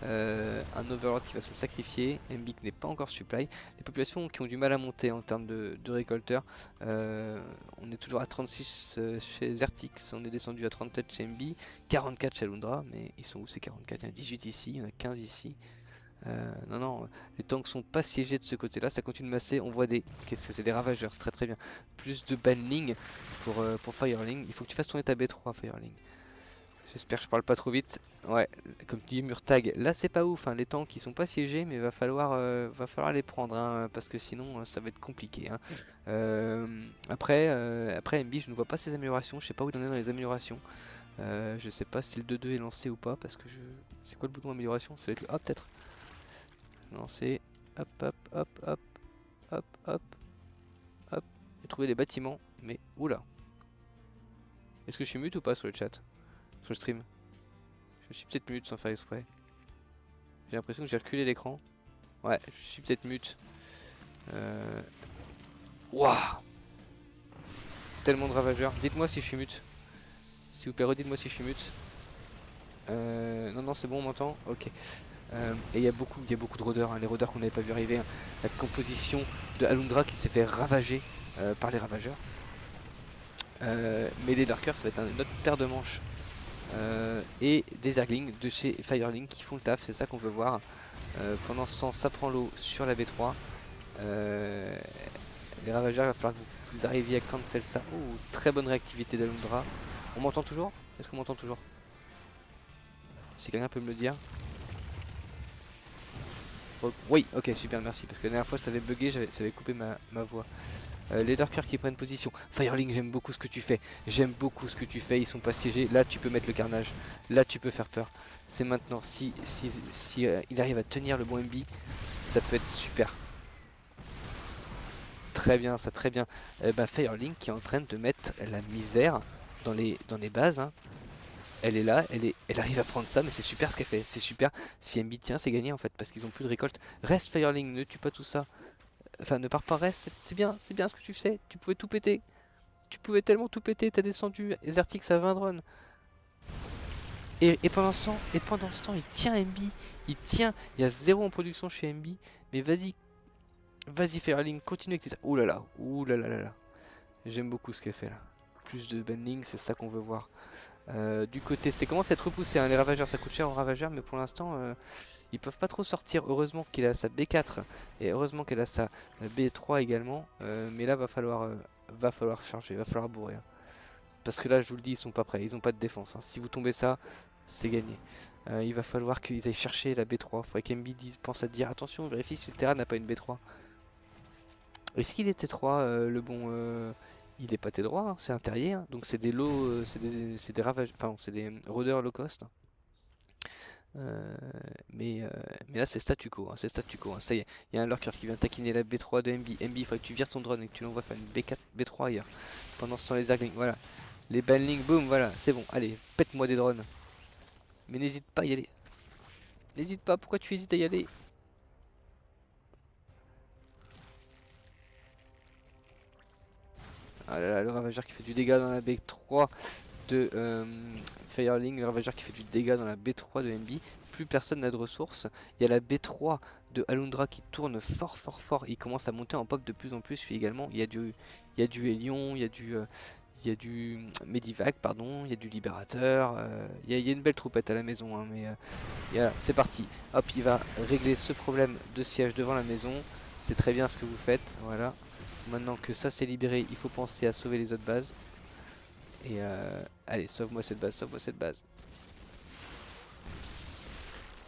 Un Overlord qui va se sacrifier. MB qui n'est pas encore supply. Les populations qui ont du mal à monter en termes de récolteurs. On est toujours à 36 chez Zertix. On est descendu à 37 chez MB. 44 chez Alundra. Mais ils sont où ces 44? Il y en a 18 ici, il y en a 15 ici. Non, les tanks sont pas siégés de ce côté-là, ça continue de masser. On voit des. Qu'est-ce que c'est? Des ravageurs, très très bien. Plus de banning pour Firling. Il faut que tu fasses tourner ta B3, Firling. J'espère que je parle pas trop vite. Ouais, comme tu dis, Murtag, là c'est pas ouf, hein. Les tanks ils sont pas siégés, mais va falloir les prendre, hein, parce que sinon ça va être compliqué, hein. Après MB, je ne vois pas ses améliorations, je sais pas où il en est dans les améliorations. Je sais pas si le 2-2 est lancé ou pas, parce que je. C'est quoi le bouton amélioration? Ça va être le A peut-être. Lancer, hop, hop, hop, hop, hop, hop, hop. J'ai trouvé les bâtiments, mais oula. Est-ce que je suis mute ou pas sur le chat? Sur le stream? Je suis peut-être mute sans faire exprès. J'ai l'impression que j'ai reculé l'écran. Ouais, je suis peut-être mute. Waouh! Tellement de ravageurs. Dites-moi si je suis mute. S'il vous plaît, redites-moi si je suis mute. Non, c'est bon, on m'entend? Ok. Et il y a beaucoup de rôdeurs, hein, les rôdeurs qu'on n'avait pas vu arriver, hein. La composition de Alundra qui s'est fait ravager par les ravageurs. Mais les lurkers, ça va être une autre paire de manches. Et des Zerglings de chez Firling qui font le taf, c'est ça qu'on veut voir. Pendant ce temps, ça prend l'eau sur la B3. Les ravageurs, il va falloir que vous arriviez à cancel ça. Oh, très bonne réactivité d'Alundra. On m'entend toujours? Est-ce qu'on m'entend toujours? Si quelqu'un peut me le dire. Oui, ok, super, merci. Parce que la dernière fois ça avait bugué, ça avait coupé ma voix. Les lurkers qui prennent position. Firling, j'aime beaucoup ce que tu fais. J'aime beaucoup ce que tu fais. Ils sont pas siégés. Là, tu peux mettre le carnage. Là, tu peux faire peur. C'est maintenant. Si il arrive à tenir le bon MB, ça peut être super. Très bien, ça, très bien. Firling qui est en train de mettre la misère dans les bases, hein. Elle est là, elle arrive à prendre ça, mais c'est super ce qu'elle fait, c'est super. Si MB tient, c'est gagné en fait, parce qu'ils ont plus de récolte. Reste Firling, ne tue pas tout ça. Enfin, ne pars pas, reste, c'est bien ce que tu fais. Tu pouvais tout péter. Tu pouvais tellement tout péter, t'as descendu Zertix à 20 drones. Et pendant ce temps, il tient MB, il tient. Il y a 0 en production chez MB, mais vas-y Firling, continue avec tes. Ouh là là, ouh là là là là. J'aime beaucoup ce qu'elle fait là. Plus de bending, c'est ça qu'on veut voir. Du côté, c'est commence à être repoussé, hein. Les ravageurs ça coûte cher aux ravageurs, mais pour l'instant ils peuvent pas trop sortir. Heureusement qu'il a sa B4 et heureusement qu'elle a sa B3 également, mais là va falloir charger, va falloir bourrer, hein. Parce que là je vous le dis, ils sont pas prêts, ils ont pas de défense, hein. Si vous tombez ça, c'est gagné. Il va falloir qu'ils aillent chercher la B3. Faudrait qu'MB pense à dire attention, vérifie si le terrain n'a pas une B3. Est-ce qu'il est T3 le bon il est pas T3, hein, c'est un terrier, hein. Donc c'est des lots, c'est des ravageurs, pardon, c'est des rôdeurs low cost. Mais là c'est statu quo, hein, c'est statu quo, hein. Ça y est, il y a un lurker qui vient taquiner la B3 de MB. MB, il faudrait que tu vires ton drone et que tu l'envoies faire une B4, B3 ailleurs. Pendant ce temps les Zerglings, voilà. Les banlings, boum, voilà, c'est bon. Allez, pète-moi des drones. Mais n'hésite pas à y aller. N'hésite pas, pourquoi tu hésites à y aller? Ah là là, le ravageur qui fait du dégât dans la B3 de Firling, le ravageur qui fait du dégât dans la B3 de MB. Plus personne n'a de ressources. Il y a la B3 de Alundra qui tourne fort fort fort. Il commence à monter en pop de plus en plus. Puis également il y a du Hélion, il y a du Medivac, pardon, il y a du Libérateur. Il y a une belle troupette à la maison, hein, mais voilà, c'est parti. Hop, il va régler ce problème de siège devant la maison. C'est très bien ce que vous faites, voilà. Maintenant que ça s'est libéré, il faut penser à sauver les autres bases. Et allez, sauve-moi cette base, sauve-moi cette base.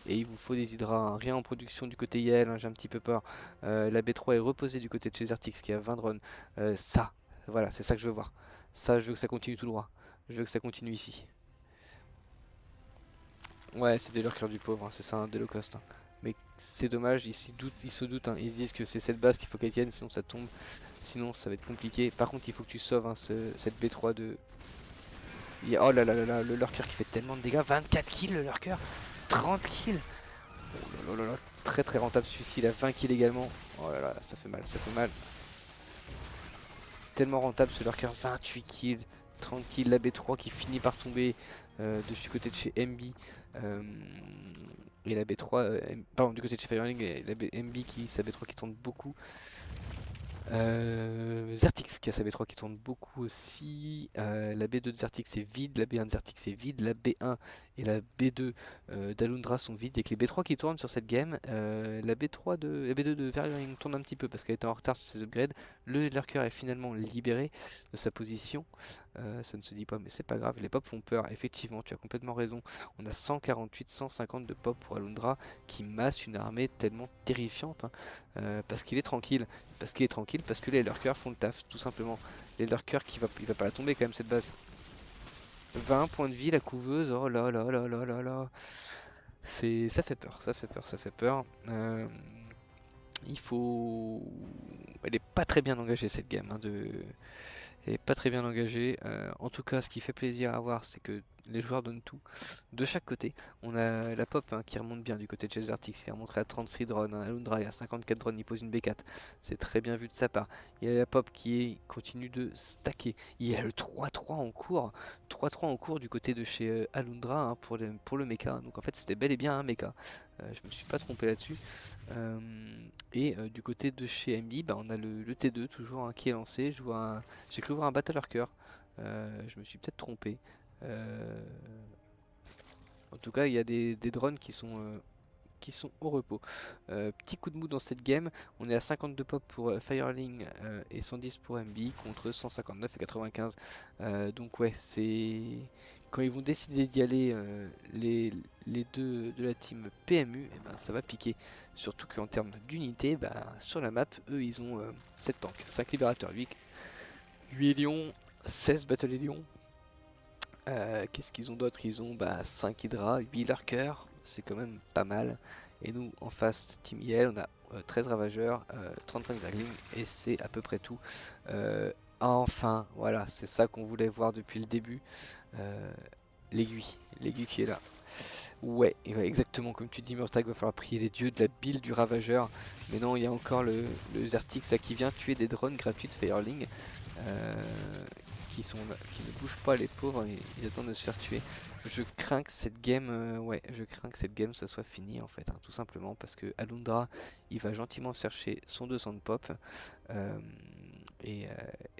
Et il vous faut des hydras, hein. Rien en production du côté IL, hein, j'ai un petit peu peur. La B3 est reposée du côté de chez Zertix qui a 20 drones. Ça, voilà, c'est ça que je veux voir. Ça, je veux que ça continue tout droit. Je veux que ça continue ici. Ouais, c'est des lurkers du pauvre, hein, c'est ça, des low cost, hein. Mais c'est dommage, ils se doutent, hein. Ils se disent que c'est cette base qu'il faut qu'elle tienne, sinon ça tombe. Sinon ça va être compliqué. Par contre il faut que tu sauves, hein, cette B3 de... Oh là là là là, le lurker qui fait tellement de dégâts. 24 kills le lurker, 30 kills. Oh là là là, très très rentable celui-ci, il a 20 kills également. Oh là là, ça fait mal, ça fait mal. Tellement rentable ce lurker, 28 kills, tranquille. La B3 qui finit par tomber du côté de chez MB. Et la B3, pardon, du côté de chez Firelink, et la MB qui, sa B3 qui tourne beaucoup. Zertix qui a sa B3 qui tourne beaucoup aussi. La B2 de Zertix est vide, la B1 de Zertix est vide, la B1 et la B2 d'Alundra sont vides. Et que les B3 qui tournent sur cette game, la B2 de Verling tourne un petit peu parce qu'elle était en retard sur ses upgrades. Le lurker est finalement libéré de sa position. Ça ne se dit pas, mais c'est pas grave. Les pops font peur, effectivement, tu as complètement raison. On a 148, 150 de pop pour Alundra qui masse une armée tellement terrifiante hein, parce qu'il est tranquille. Parce qu'il est tranquille, parce que les lurkers font le taf, tout simplement. Les lurkers, il va pas la tomber quand même cette base. 20 points de vie, la couveuse, oh là là là là là là. Ça fait peur, ça fait peur, ça fait peur. Il faut... Elle est pas très bien engagée cette game. Hein, Elle est pas très bien engagée. En tout cas, ce qui fait plaisir à voir, c'est que les joueurs donnent tout. De chaque côté, on a la pop hein, qui remonte bien du côté de chez Zertix. Il est remonté à 36 drones. Hein, Alundra, il a 54 drones, il pose une B4. C'est très bien vu de sa part. Il y a la pop qui continue de stacker. Il y a le 3-3 en cours. 3-3 en cours du côté de chez Alundra hein, pour le mecha. Donc en fait, c'était bel et bien un mecha. Je me suis pas trompé là-dessus. Du côté de chez MB, bah, on a le T2 toujours hein, qui est lancé. J'ai cru voir un battle lurker. Je me suis peut-être trompé. En tout cas, il y a des drones qui sont au repos. Petit coup de mou dans cette game. On est à 52 pop pour Firelink et 110 pour MB contre 159 et 95. Donc ouais, c'est... Quand ils vont décider d'y aller, les deux de la team PMU, et ben, ça va piquer. Surtout qu'en termes d'unité, sur la map, eux, ils ont 7 tanks, 5 libérateurs, 8 lions, 16 battle lions. Qu'est-ce qu'ils ont d'autre? Ils ont 5 Hydra, 8 lurkers, c'est quand même pas mal. Et nous, en face, Team IL, on a 13 ravageurs, 35 zerglings, et c'est à peu près tout. Enfin, voilà, c'est ça qu'on voulait voir depuis le début. L'aiguille qui est là. Ouais, exactement comme tu dis, Murtag, va falloir prier les dieux de la build du ravageur. Mais non, il y a encore le Zertix qui vient tuer des drones gratuits de Firelink. Qui ne bougent pas les pauvres, ils attendent de se faire tuer. Je crains que cette game, ça soit fini en fait, hein, tout simplement parce que Alundra, il va gentiment chercher son 200 de pop et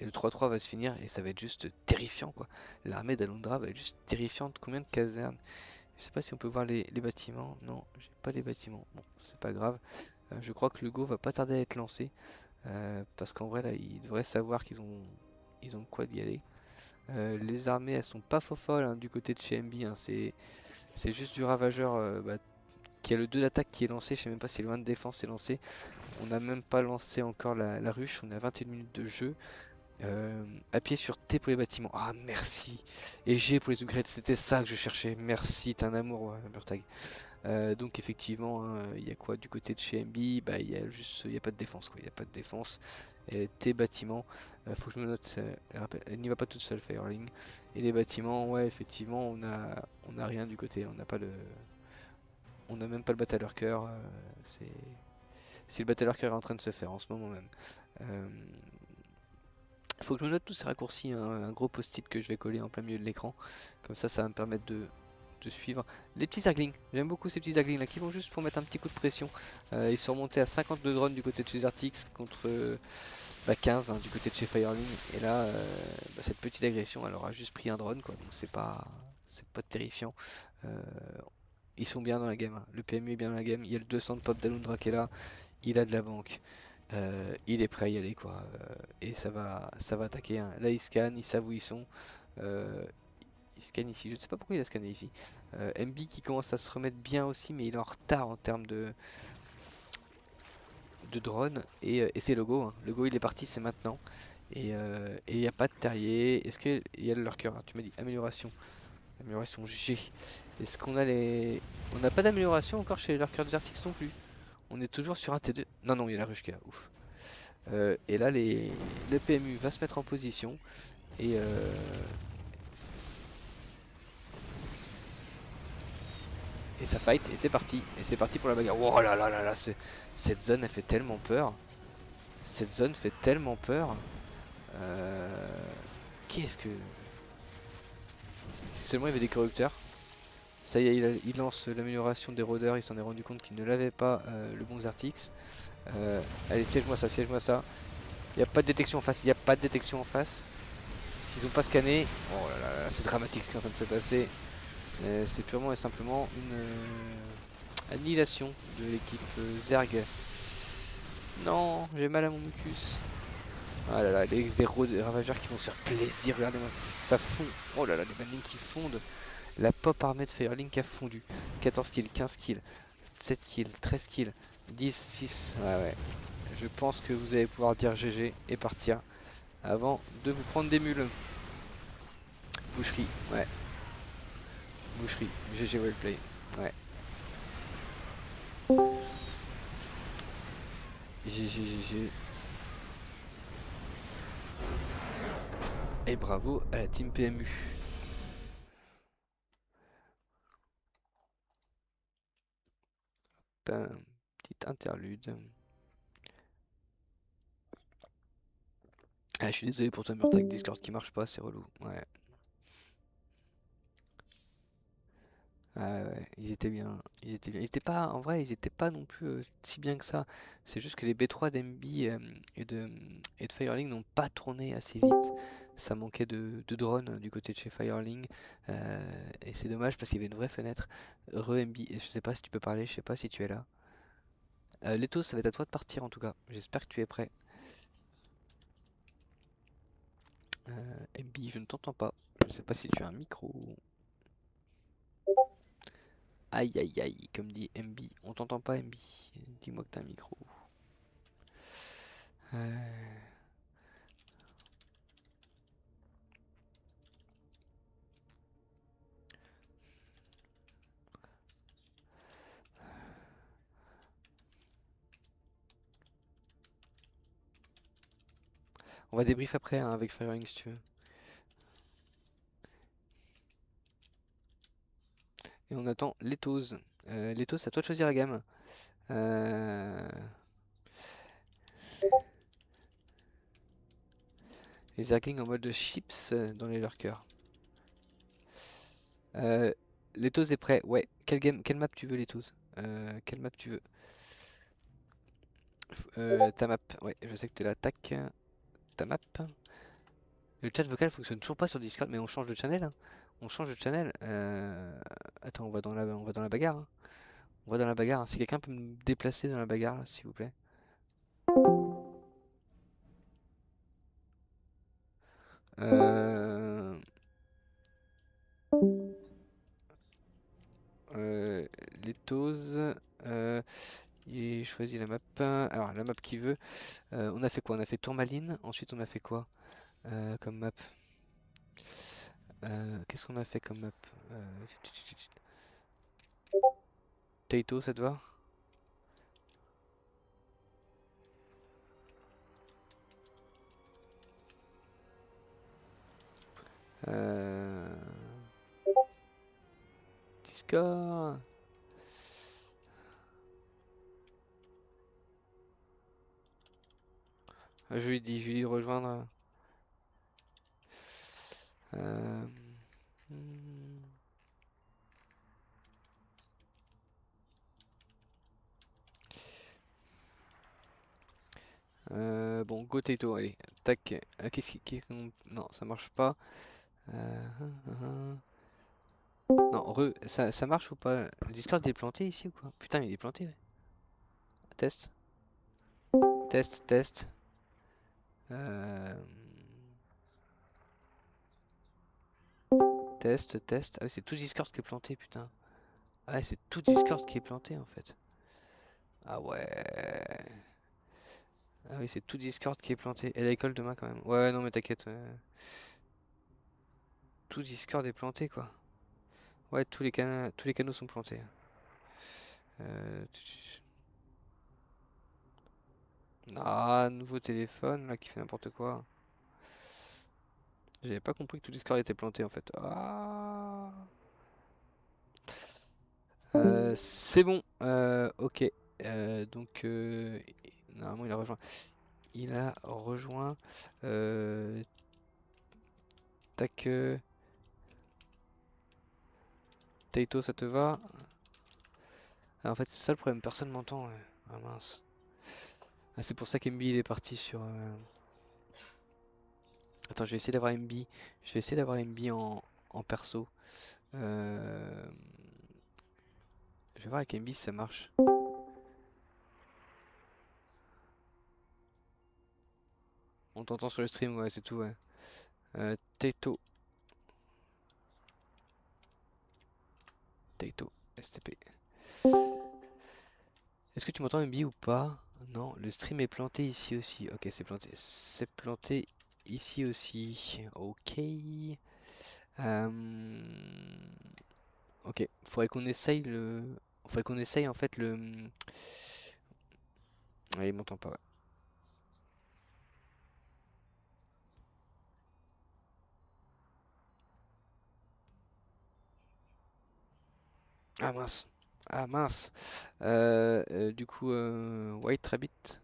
le 3-3 va se finir et ça va être juste terrifiant quoi. L'armée d'Alundra va être juste terrifiante. Combien de casernes? Je sais pas si on peut voir les bâtiments. Non, j'ai pas les bâtiments. Bon, c'est pas grave. Je crois que le go va pas tarder à être lancé parce qu'en vrai là, ils devraient savoir qu'ils ont de quoi d'y aller. Les armées elles sont pas folles hein, du côté de chez MB hein. C'est juste du ravageur qui a le 2 d'attaque qui est lancé. Je sais même pas si le 1 de défense est lancé. On n'a même pas lancé encore la ruche. On a 21 minutes de jeu. Appuyez sur T pour les bâtiments. Ah merci. Et G pour les upgrades. C'était ça que je cherchais. Merci, t'es un amour Murtag. Donc effectivement il y a quoi du côté de chez MB? Il y a pas de défense quoi. Il y a pas de défense. Tes bâtiments, faut que je me note, elle n'y va pas toute seule Firelink. Et les bâtiments, ouais effectivement on a rien du côté, on a même pas le battle lurker, si le battle lurker est en train de se faire en ce moment même. Faut que je me note tous ces raccourcis, hein, un gros post-it que je vais coller en plein milieu de l'écran, comme ça va me permettre de suivre les petits zerglings. J'aime beaucoup ces petits zerglings là qui vont juste pour mettre un petit coup de pression. Ils sont remontés à 52 drones du côté de chez Zertix contre 15 hein, du côté de chez Firelink. Et là cette petite agression elle aura juste pris un drone quoi, donc c'est pas terrifiant. Ils sont bien dans la game hein. Le PMU est bien dans la game. Il y a le 200 de pop d'Alundra qui est là, il a de la banque. Il est prêt à y aller quoi, et ça va attaquer hein. Là ils scannent, ils savent où ils sont. Il scanne ici, je ne sais pas pourquoi il a scanné ici. MB qui commence à se remettre bien aussi, mais il est en retard en termes de drone. Et c'est le go, hein. Le go il est parti, c'est maintenant. Et il n'y a pas de terrier. Est-ce qu'il y a le lurker hein? Tu m'as dit amélioration. Amélioration G. Est-ce qu'on a les... On n'a pas d'amélioration encore chez les lurkers de Zertix non plus. On est toujours sur un T2. Non, non, il y a la ruche qui est là, ouf. Et là, le PMU va se mettre en position. Et ça fight, et c'est parti. Et c'est parti pour la bagarre. Oh là là là là, cette zone, elle fait tellement peur. Cette zone fait tellement peur. Qu'est-ce que... Si seulement il y avait des corrupteurs. Ça y est, il lance l'amélioration des rôdeurs, il s'en est rendu compte qu'il ne l'avait pas, le bon Xertix. Allez, siège-moi ça, siège-moi ça. Il n'y a pas de détection en face, il n'y a pas de détection en face. S'ils n'ont pas scanné, oh là là, là, c'est dramatique ce qui est en train de se passer. C'est purement et simplement une annihilation de l'équipe Zerg. Non, j'ai mal à mon mucus. Ah là là, les ravageurs qui vont se faire plaisir, regardez-moi, ça fond. Oh là là, les banlings qui fondent. La pop armée de Firelink a fondu. 14 kills, 15 kills, 7 kills, 13 kills, 10, 6. Ouais, ouais. Je pense que vous allez pouvoir dire GG et partir avant de vous prendre des mules. Boucherie, ouais. Boucherie, GG wellplay, ouais. GG, GG. Et bravo à la team PMU. Petite interlude. Ah, je suis désolé pour toi, Murtag, Discord qui marche pas, c'est relou. Ouais. Ah ouais, ils étaient bien, ils étaient bien. Ils étaient pas, en vrai, ils étaient pas non plus si bien que ça. C'est juste que les B3 d'MB et de Firelink n'ont pas tourné assez vite. Ça manquait de drones du côté de chez Firelink. Et c'est dommage parce qu'il y avait une vraie fenêtre. MB, je sais pas si tu peux parler, je sais pas si tu es là. Leto, ça va être à toi de partir en tout cas. J'espère que tu es prêt. MB, je ne t'entends pas. Je sais pas si tu as un micro. Aïe aïe aïe, comme dit MB. On t'entend pas MB. Dis-moi que t'as un micro. On va débrief après hein, avec Firelink si tu veux. Et on attend Lethos. Lethos, c'est à toi de choisir la gamme. Euh, Les Zerglings en mode chips dans les lurkers. Lethos est prêt. Ouais. Quelle map tu veux, Lethos? Quelle map tu veux? Ta map. Ouais, je sais que t'es là. Tac. Ta map. Le chat vocal fonctionne toujours pas sur Discord, mais on change de channel, hein. On change de channel. Attends, on va dans la bagarre, hein. On va dans la bagarre, hein. Si quelqu'un peut me déplacer dans la bagarre, là, s'il vous plaît. Euh... Lethos. Il choisit la map. Alors, la map qu'il veut. On a fait quoi? On a fait Tourmaline. Ensuite, on a fait quoi comme map? Qu'est-ce qu'on a fait comme map? Taito, ça te va? Euh... Discord. Je lui dis de rejoindre. Euh, hmm. Bon, go Taito, allez. Tac. Non, ça marche pas. Non, ça marche ou pas? Le Discord il est planté ici ou quoi? Putain, il est planté, ouais. Test. Test, test. Test, test. Ah oui, c'est tout Discord qui est planté, putain. Ah ouais, c'est tout Discord qui est planté en fait. Ah ouais. Ah oui, c'est tout Discord qui est planté. Et l'école demain quand même. Ouais, non mais t'inquiète. Tout Discord est planté quoi. Ouais, tous les canaux sont plantés. Ah, nouveau téléphone là qui fait n'importe quoi. J'avais pas compris que tout Discord était planté en fait. Ah. C'est bon. Ok. Donc normalement il a rejoint. Il a rejoint. Tac. Taito, ça te va? Ah, en fait, c'est ça le problème, personne m'entend. Ouais. Ah mince. Ah, c'est pour ça qu'MB il est parti sur. Attends, je vais essayer d'avoir MB. Je vais essayer d'avoir MB en perso. Euh, Je vais voir avec MB si ça marche. On t'entend sur le stream, ouais, c'est tout, ouais. Taito. Taito. STP. Est-ce que tu m'entends MB ou pas? Non, le stream est planté ici aussi. Ok, c'est planté. C'est planté ici aussi. Ok. Euh, Ok, faudrait qu'on essaye le. Faudrait qu'on essaye en fait le. Ah, il m'entend pas, ouais. Ah mince. Ah mince. Du coup, White Rabbit.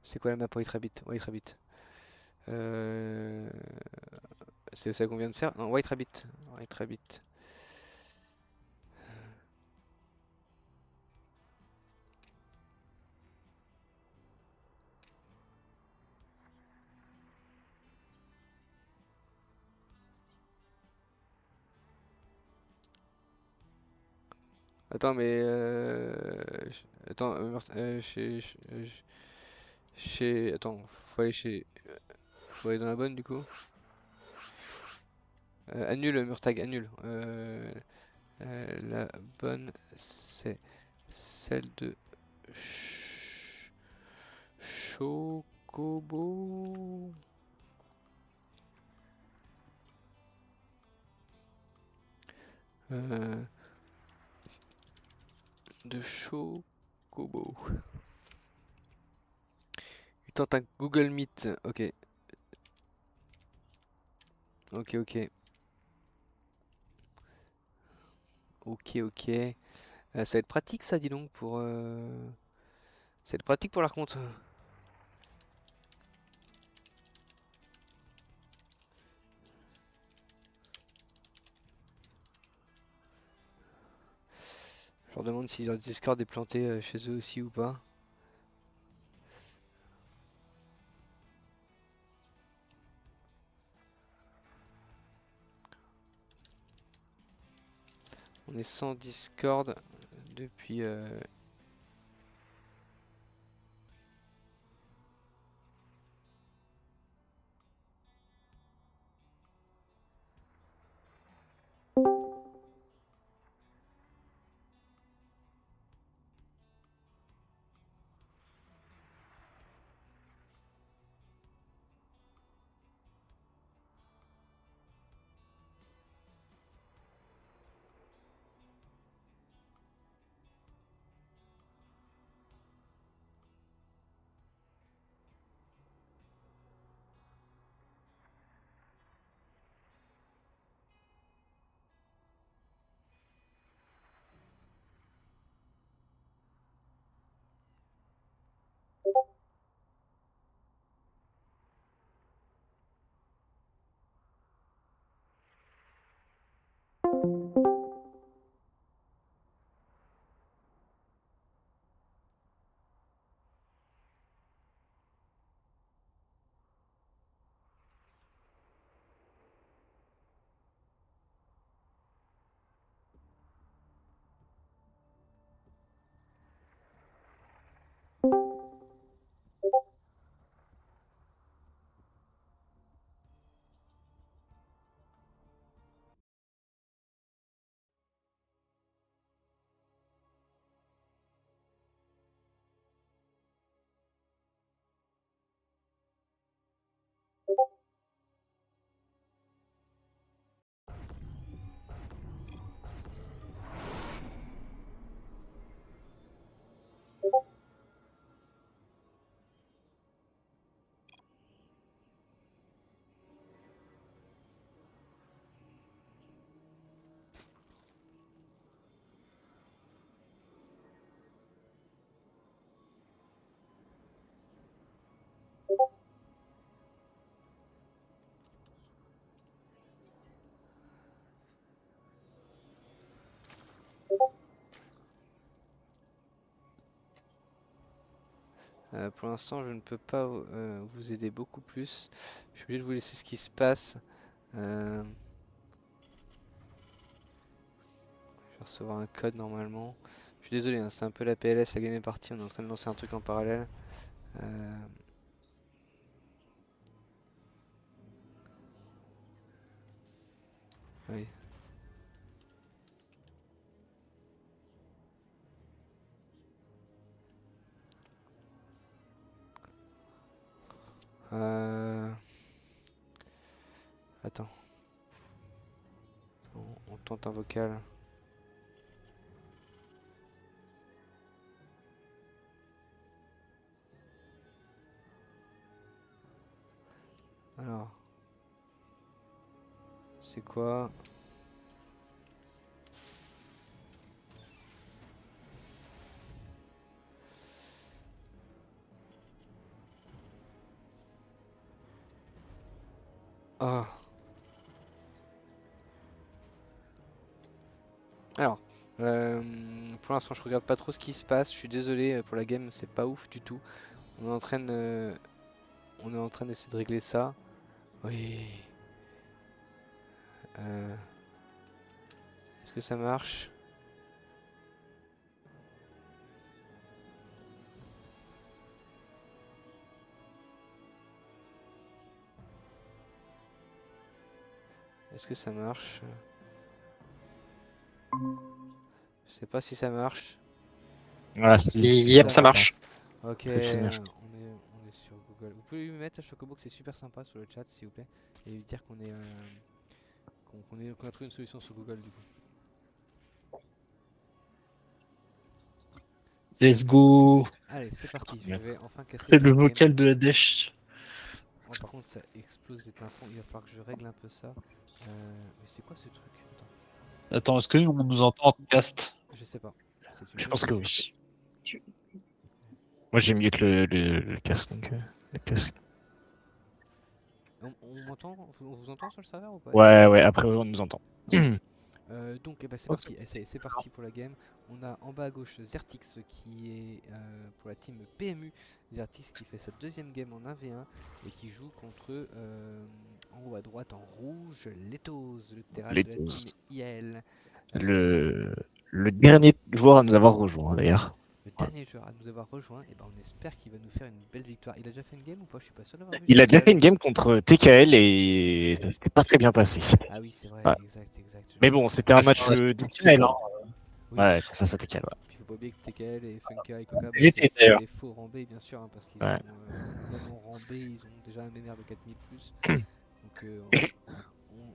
C'est quoi la map White Rabbit? White Rabbit. Euh, C'est ça qu'on vient de faire? Non, White Rabbit. White Rabbit. Attends, mais attends, attends, faut aller chez. Faut aller dans la bonne du coup. Annule Murtag, annule. La bonne, c'est celle de Chocobo. Euh, de Chocobo. Il tente un Google Meet. Ok, ok, ok. Ok, ok. Ça va être pratique ça, dis donc, pour. Ça va être pratique pour la compte. Je leur demande si leur Discord est planté chez eux aussi ou pas. On est sans Discord depuis. Pour l'instant, je ne peux pas vous aider beaucoup plus. Je suis obligé de vous laisser ce qui se passe. Je vais recevoir un code normalement. Je suis désolé, hein, c'est un peu la PLS, la game est partie, on est en train de lancer un truc en parallèle. Oui. Attends. On tente un vocal. Alors. C'est quoi? Ah. Alors, pour l'instant, je regarde pas trop ce qui se passe. Je suis désolé pour la game, c'est pas ouf du tout. On est en train d'essayer de régler ça. Oui. Est-ce que ça marche? Est-ce que ça marche? Je sais pas si ça marche. Ah si. Yep, ça marche. Ok, Peut finir. on est sur Google. Vous pouvez lui mettre à Chocobo que c'est super sympa sur le chat, s'il vous plaît, et lui dire qu'on est qu'on a trouvé une solution sur Google du coup. Let's go. Allez, c'est parti. Je Bien. vais enfin casser C'est cette le game. vocal de la dèche. Oh, par contre, ça explose les tympans. Il va falloir que je règle un peu ça. Mais c'est quoi ce truc? Attends, Attends, est-ce qu'on nous entend en cast? je sais pas. C'est une Je bonne pense que question. oui. Moi j'ai mieux que le casque donc. Le casque. On m'entend? On vous entend sur le serveur ou pas? Ouais, après on nous entend. Donc eh ben, c'est parti, c'est parti pour la game. On a en bas à gauche Zertix qui est pour la team PMU. Zertix qui fait sa deuxième game en 1v1 et qui joue contre en haut à droite en rouge Lethos, le terrain de la team Lethos. IAL. Le dernier joueur à nous avoir rejoint d'ailleurs. Le dernier joueur à nous avoir rejoint, et ben on espère qu'il va nous faire une belle victoire. Il a déjà fait une game ou pas? Je suis pas sûr d'avoir vu. Il a déjà fait une game contre TKL et ça s'était pas très bien passé. Ah oui, c'est vrai, Ouais. exact. Mais bon, c'était un Ah, match c'est un difficile. hein. Oui. Ouais, face à TKL. Ouais. Puis faut pas oublier que TKL et Funka et Coca, bah, J'étais c'est d'ailleurs. des faux rambés bien sûr, hein, parce qu'ils Ouais. ont, même en rambé, ils ont déjà un MMR de 4000 plus. Donc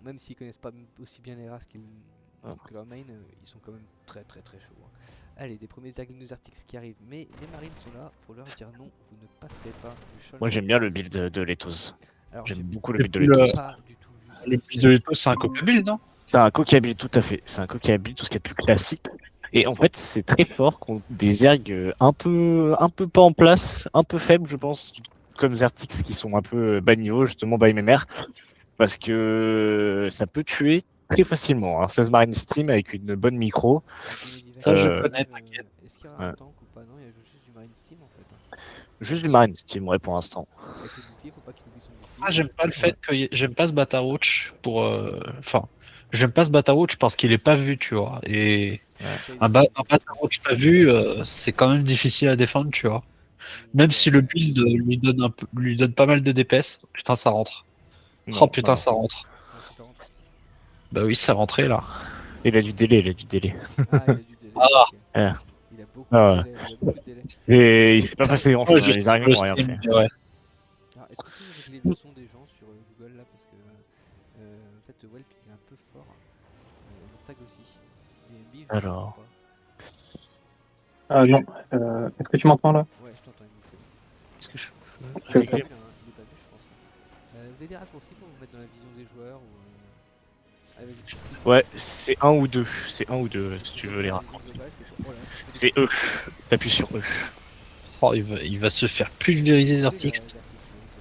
même s'ils connaissent pas aussi bien les races que leur main, ils sont quand même très chauds. Hein. Allez, des premiers Aglinus Arctics qui arrivent, mais les marines sont là pour leur dire non, vous ne passerez pas le Shoal Moi j'aime bien le Pass. build de Lethos. Alors, J'aime j'ai beaucoup le build de Le- Lethos. pas du tout vu ce Le que build c'est. de Leto, c'est un copia build, non? C'est un coquille build, tout à fait. C'est un coquille build, tout ce qui est plus classique. Et en fait, c'est très fort contre des ergs un peu pas en place, un peu faibles, je pense, comme Zertix, qui sont un peu bas niveau, justement bas MMR, parce que ça peut tuer très facilement. 16 Marine Steam avec une bonne micro. Ça, je Euh, connais, t'inquiète. Est-ce qu'il y aura un ouais. tank ou pas? Non, il y a juste du Marine Steam en fait. Hein. Juste du Marine Steam, ouais, pour l'instant. Avec le bouclier, faut pas qu'il oublie son bouclier. Ah, j'aime pas le fait que j'aime pas ce Batawatch pour. Enfin, j'aime pas ce Batawatch parce qu'il est pas vu, tu vois. Et un Batawatch pas vu, c'est quand même difficile à défendre, tu vois. Même si le build lui donne pas mal de DPS, putain, ça rentre. Non, Oh putain, non. ça rentre. Ah, si ça rentre. Bah oui, c'est rentré là. Il a du délai, il a du délai. Ah, il a du délai. Ah. ok. Ah. Il a beaucoup Ah, de délai. Il a beaucoup de délai. Et il s'est pas passé grand Ouais, chose, les araignées le n'ont rien stream, fait. mais ouais. Alors, est-ce que tu peux régler le son des gens sur Google là? Parce que en fait, Welp il est un peu fort. Mon tag aussi. Et MB, je Alors. sais pas. Ah non, est-ce que tu m'entends là? Ouais, je t'entends, MB, c'est bon. Est-ce que je Il est Ok, pas ok. vu, là, hein. Il est pas vu, je pense. Vous avez des raccourcis pour vous mettre dans la vision des joueurs ou avec le stick Ouais, c'est un ou deux. C'est un ou deux, si tu veux les la raccourcis. vision globale, c'est quoi? Oh là, ça fait des- C'est eux. T'appuies sur eux. Oh, il va se faire pulvériser Zertix.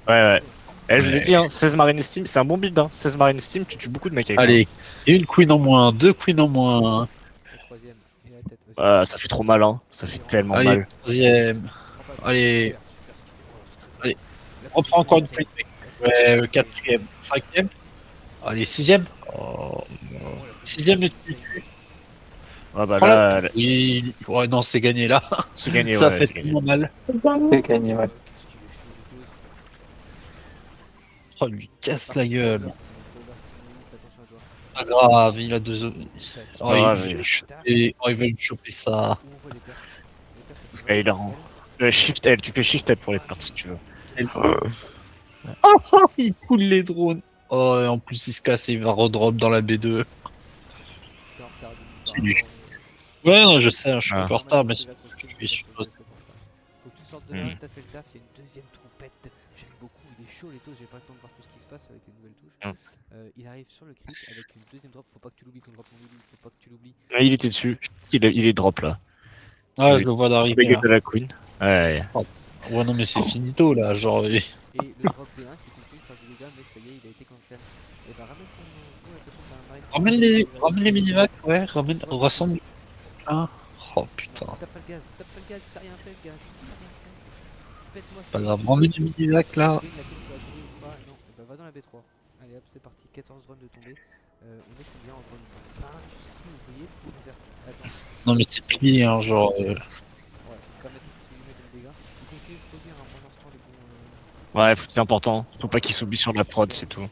Ouais. Eh, je Ouais. l'ai dit, 16 Marine Steam, c'est un bon build. 16 Marine Steam, tu tues beaucoup de mecs avec ça. Allez, une queen en moins, deux queens en moins. Le troisième, et la tête. Vas-y. Ça fait trop mal, hein. Ça fait tellement Allez, mal. troisième. Prends pas de- Allez. Super, super. reprend encore une fois. Ouais, le quatrième, cinquième. Allez, sixième. Oh, sixième et tu tues. Ah bah Voilà. là, Oui. Ouais, non, c'est gagné là. c'est gagné, Ça ouais, fait c'est gagné. tellement mal. C'est gagné, ouais. Qu'est-ce qu'il est chaud, le Oh, lui casse la gueule. Attention à toi. Pas grave, il a deux. Oh, pas grave, il veut oui. me choper. Oh, il veut me choper ça. Où on voit les pertes. Les pertes, Et il rend. Le shift L, tu fais shift L pour les pertes si tu veux. Oh, il coule les drones. Oh, et en plus, il se casse et il va redrop dans la B2. C'est du- Ouais, non, je sais, je suis un Ah. peu en retard, mais c'est Faut je suis que tu sortes de là, Hmm. t'as fait le taf, il y a une deuxième trompette. J'aime beaucoup, il est chaud les taux, j'ai pas le temps de voir tout ce qui se passe avec les nouvelles touches. Il arrive sur le crit avec une deuxième drop, faut pas que tu l'oublies ton drop non plus, faut pas que tu l'oublies. Ah, il était dessus. Il est drop là. Ah, Oui. je le vois d'arriver. Baguette Là. de la Queen. Ouais. Ouais, non, mais c'est finito là. Genre, Et le drop B1 qui continue de faire du dégât, mais ça y est, il a été cancel. Et bah ramène ton... Ouais, attention, t'as un marine. ramène les minivacs, ouais, rassemble. Ah, oh putain. Tape pas le gaz, t'as rien fait le gars. T'as rien fait. Pète-moi Pas ça. grave, ramène les minivacs là. Gagne la queue, tu vas jouer ou pas. Non, bah va dans la B3. Allez hop, c'est parti, 14 runs de tombée. On est combien en run 26 ouvriers pour faire. Attends, Non, mais c'est plié, hein, genre. ouais, c'est pas mettre si tu lui mets de dégâts. Il continue de produire pour l'instant les bons. Ouais, c'est important. Faut pas qu'il s'oublie sur la prod, c'est tout.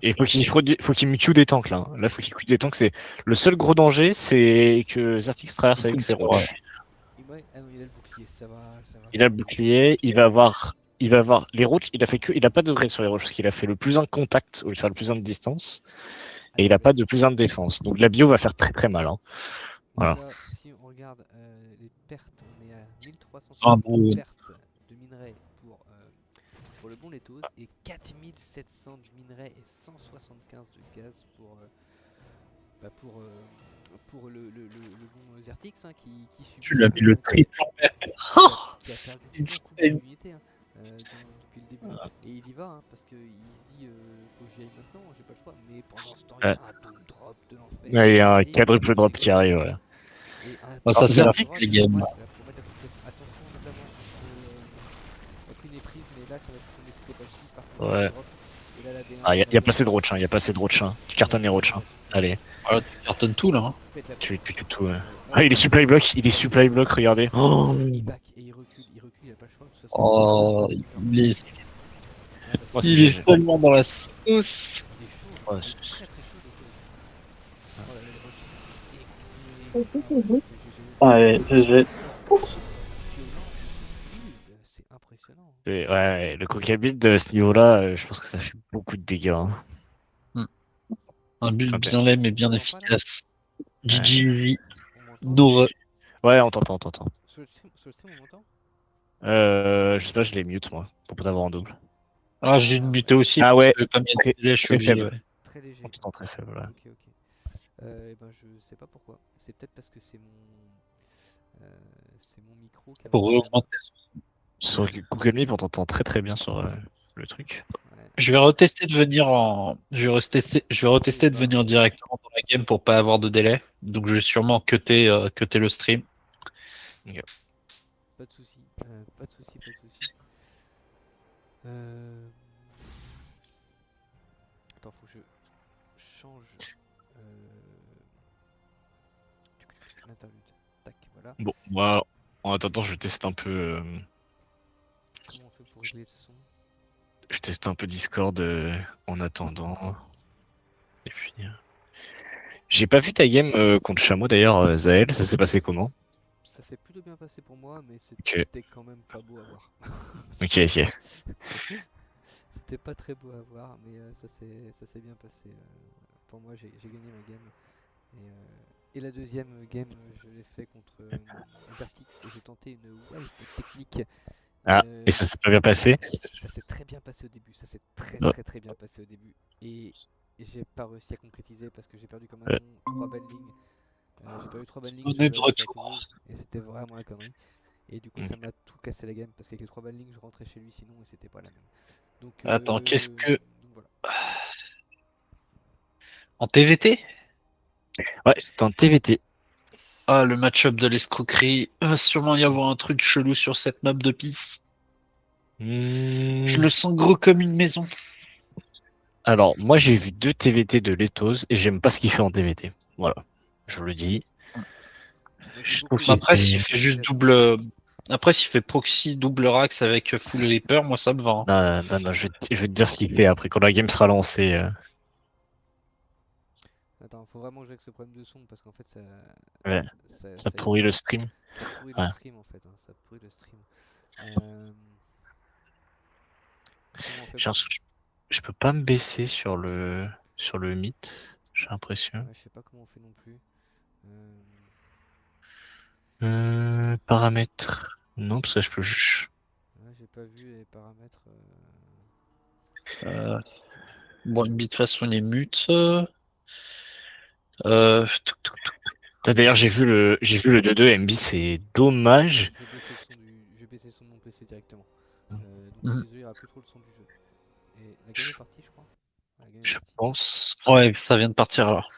Et faut qu'il me queue des tanks là. Là, faut qu'il queue des tanks. C'est le seul gros danger, c'est que Zertix traverse avec ses roches. Ouais, ah non, il a le bouclier, ça va. Il a le bouclier, il va avoir les roches. Il a pas de degré sur les roches parce qu'il a fait le plus 1 contact au lieu de faire le plus 1 de distance. Et il a pas de plus 1 de défense. Donc la bio va faire très très mal. Hein. Voilà. Là, si on regarde les pertes, on est à 1300 Ah, bon. pertes de minerais pour le bon Lethos et 4700 de minerais et 175 de gaz pour le bon Zertix hein, qui subit. Tu l'as mis le triple en mer. Qui a perdu Une beaucoup scène. d'unité hein, depuis le début. Et il y va hein, parce qu'il se dit faut que j'y aille maintenant, j'ai pas le choix. Mais pendant ce temps, il y a un doom drop de l'enfer. Ouais, il y a un Et- quadruple drop qui arrive. Ouais. Ah, ça, c'est la Zertix, c'est game. Attention notamment, la Queen est prise, mais là ça va être tombé, c'était pas su. Par contre, Ouais. le drop, et là, la D1, Ah, il y a pas assez de roach. Hein. Il y a pas assez de roach. Hein. Tu cartonnes les roach. Hein. Allez, Voilà, tu cartonnes tout là. Hein. tu tout. Ouais. Ah, il est supply block. Regardez. Oh. Il back et il recule, il a pas le choix. De toute façon, Oh, il est, Moi, c'est il GG. est tellement dans la sauce. Il est chaud, Ouais, il est c'est- très très chaud. Oh là là, les roches, c'est Ah, et GG. c'est impressionnant. Ouais, le coca build de ce niveau-là, je pense que ça fait beaucoup de dégâts. Hein. Un build Ok. bien laid mais bien efficace. GG, On m'entend Nore. Ouais, on t'entend. sur le stream, on m'entend Je sais pas, je les mute moi, pour pas t'avoir en double. Ah, j'ai une mutée aussi Ah parce ouais, que comme il y a très- des délais, je suis très obligé. faible. Ouais. Très léger. On t'entend très faible. Ouais. Ok. Et ben je sais pas pourquoi. C'est peut-être parce que c'est mon micro qui a Pour mal. augmenter. Sur Google Meet, on t'entend très très bien sur le truc. Ouais. Je vais retester de venir en. Je vais retester de venir directement dans la game pour pas avoir de délai. Donc je vais sûrement cutter le stream. Pas de soucis. Pas de soucis. Attends, faut que je change l'interlude. Tac, voilà. Bon, moi, en attendant, je teste un peu. Comment on fait pour régler le son? Je teste un peu Discord en attendant. Et puis. J'ai pas vu ta game contre Chameau d'ailleurs, Zael. Ça s'est passé comment? Ça s'est plutôt bien passé pour moi, mais c'était quand même pas beau à voir. Ok. C'était pas très beau à voir, mais ça s'est bien passé. Pour moi, j'ai gagné ma game. Et la deuxième game, je l'ai fait contre Zertix et j'ai tenté une wipe technique. Ah, et ça s'est pas bien passé? Ça s'est très bien passé au début. Ça s'est Oh. très bien passé au début. Et j'ai pas réussi à concrétiser parce que j'ai perdu comme un con 3 belles lignes. J'ai perdu 3 belles lignes. On sur est la- de sur la retour. couveuse, et c'était vraiment la connerie. Et du coup, ça m'a tout cassé la game parce qu'avec les 3 belles lignes, je rentrais chez lui sinon et c'était pas la même. Donc, Attends, qu'est-ce que. donc voilà. En TVT? Ouais, c'est un TVT. Ah, le match-up de l'escroquerie. Il va sûrement y avoir un truc chelou sur cette map de pisse. Je le sens gros comme une maison. Alors, moi j'ai vu 2 TVT de Lethos et j'aime pas ce qu'il fait en TVT. Voilà, je le dis. Je trouve qu'il Après, était- s'il fait juste double. Après, s'il fait proxy double Rax avec full Reaper, moi ça me va. Hein. Non, non, je vais te dire ce qu'il fait après quand la game sera lancée. Attends, faut vraiment jouer avec ce problème de son parce qu'en fait Ouais, ça pourrit le stream. ça pourrit Ouais. le stream en fait, hein, ça pourrit le stream. Comment on fait J'ai l'impression que je peux pas me baisser sur le mythe, j'ai l'impression. Ouais, je sais pas comment on fait non plus. Paramètres. Non, parce que je peux juste. Ouais, j'ai pas vu les paramètres. Bon, une bite façon les mutes. D'ailleurs, j'ai vu le 2-2 MB, c'est dommage. Je vais baisser le son de mon PC directement. Mhm. Donc désolé, il n'y aura plus trop le son du jeu. Et la game est partie, je crois. La game est Je partie. pense. Ouais, ça vient de partir alors.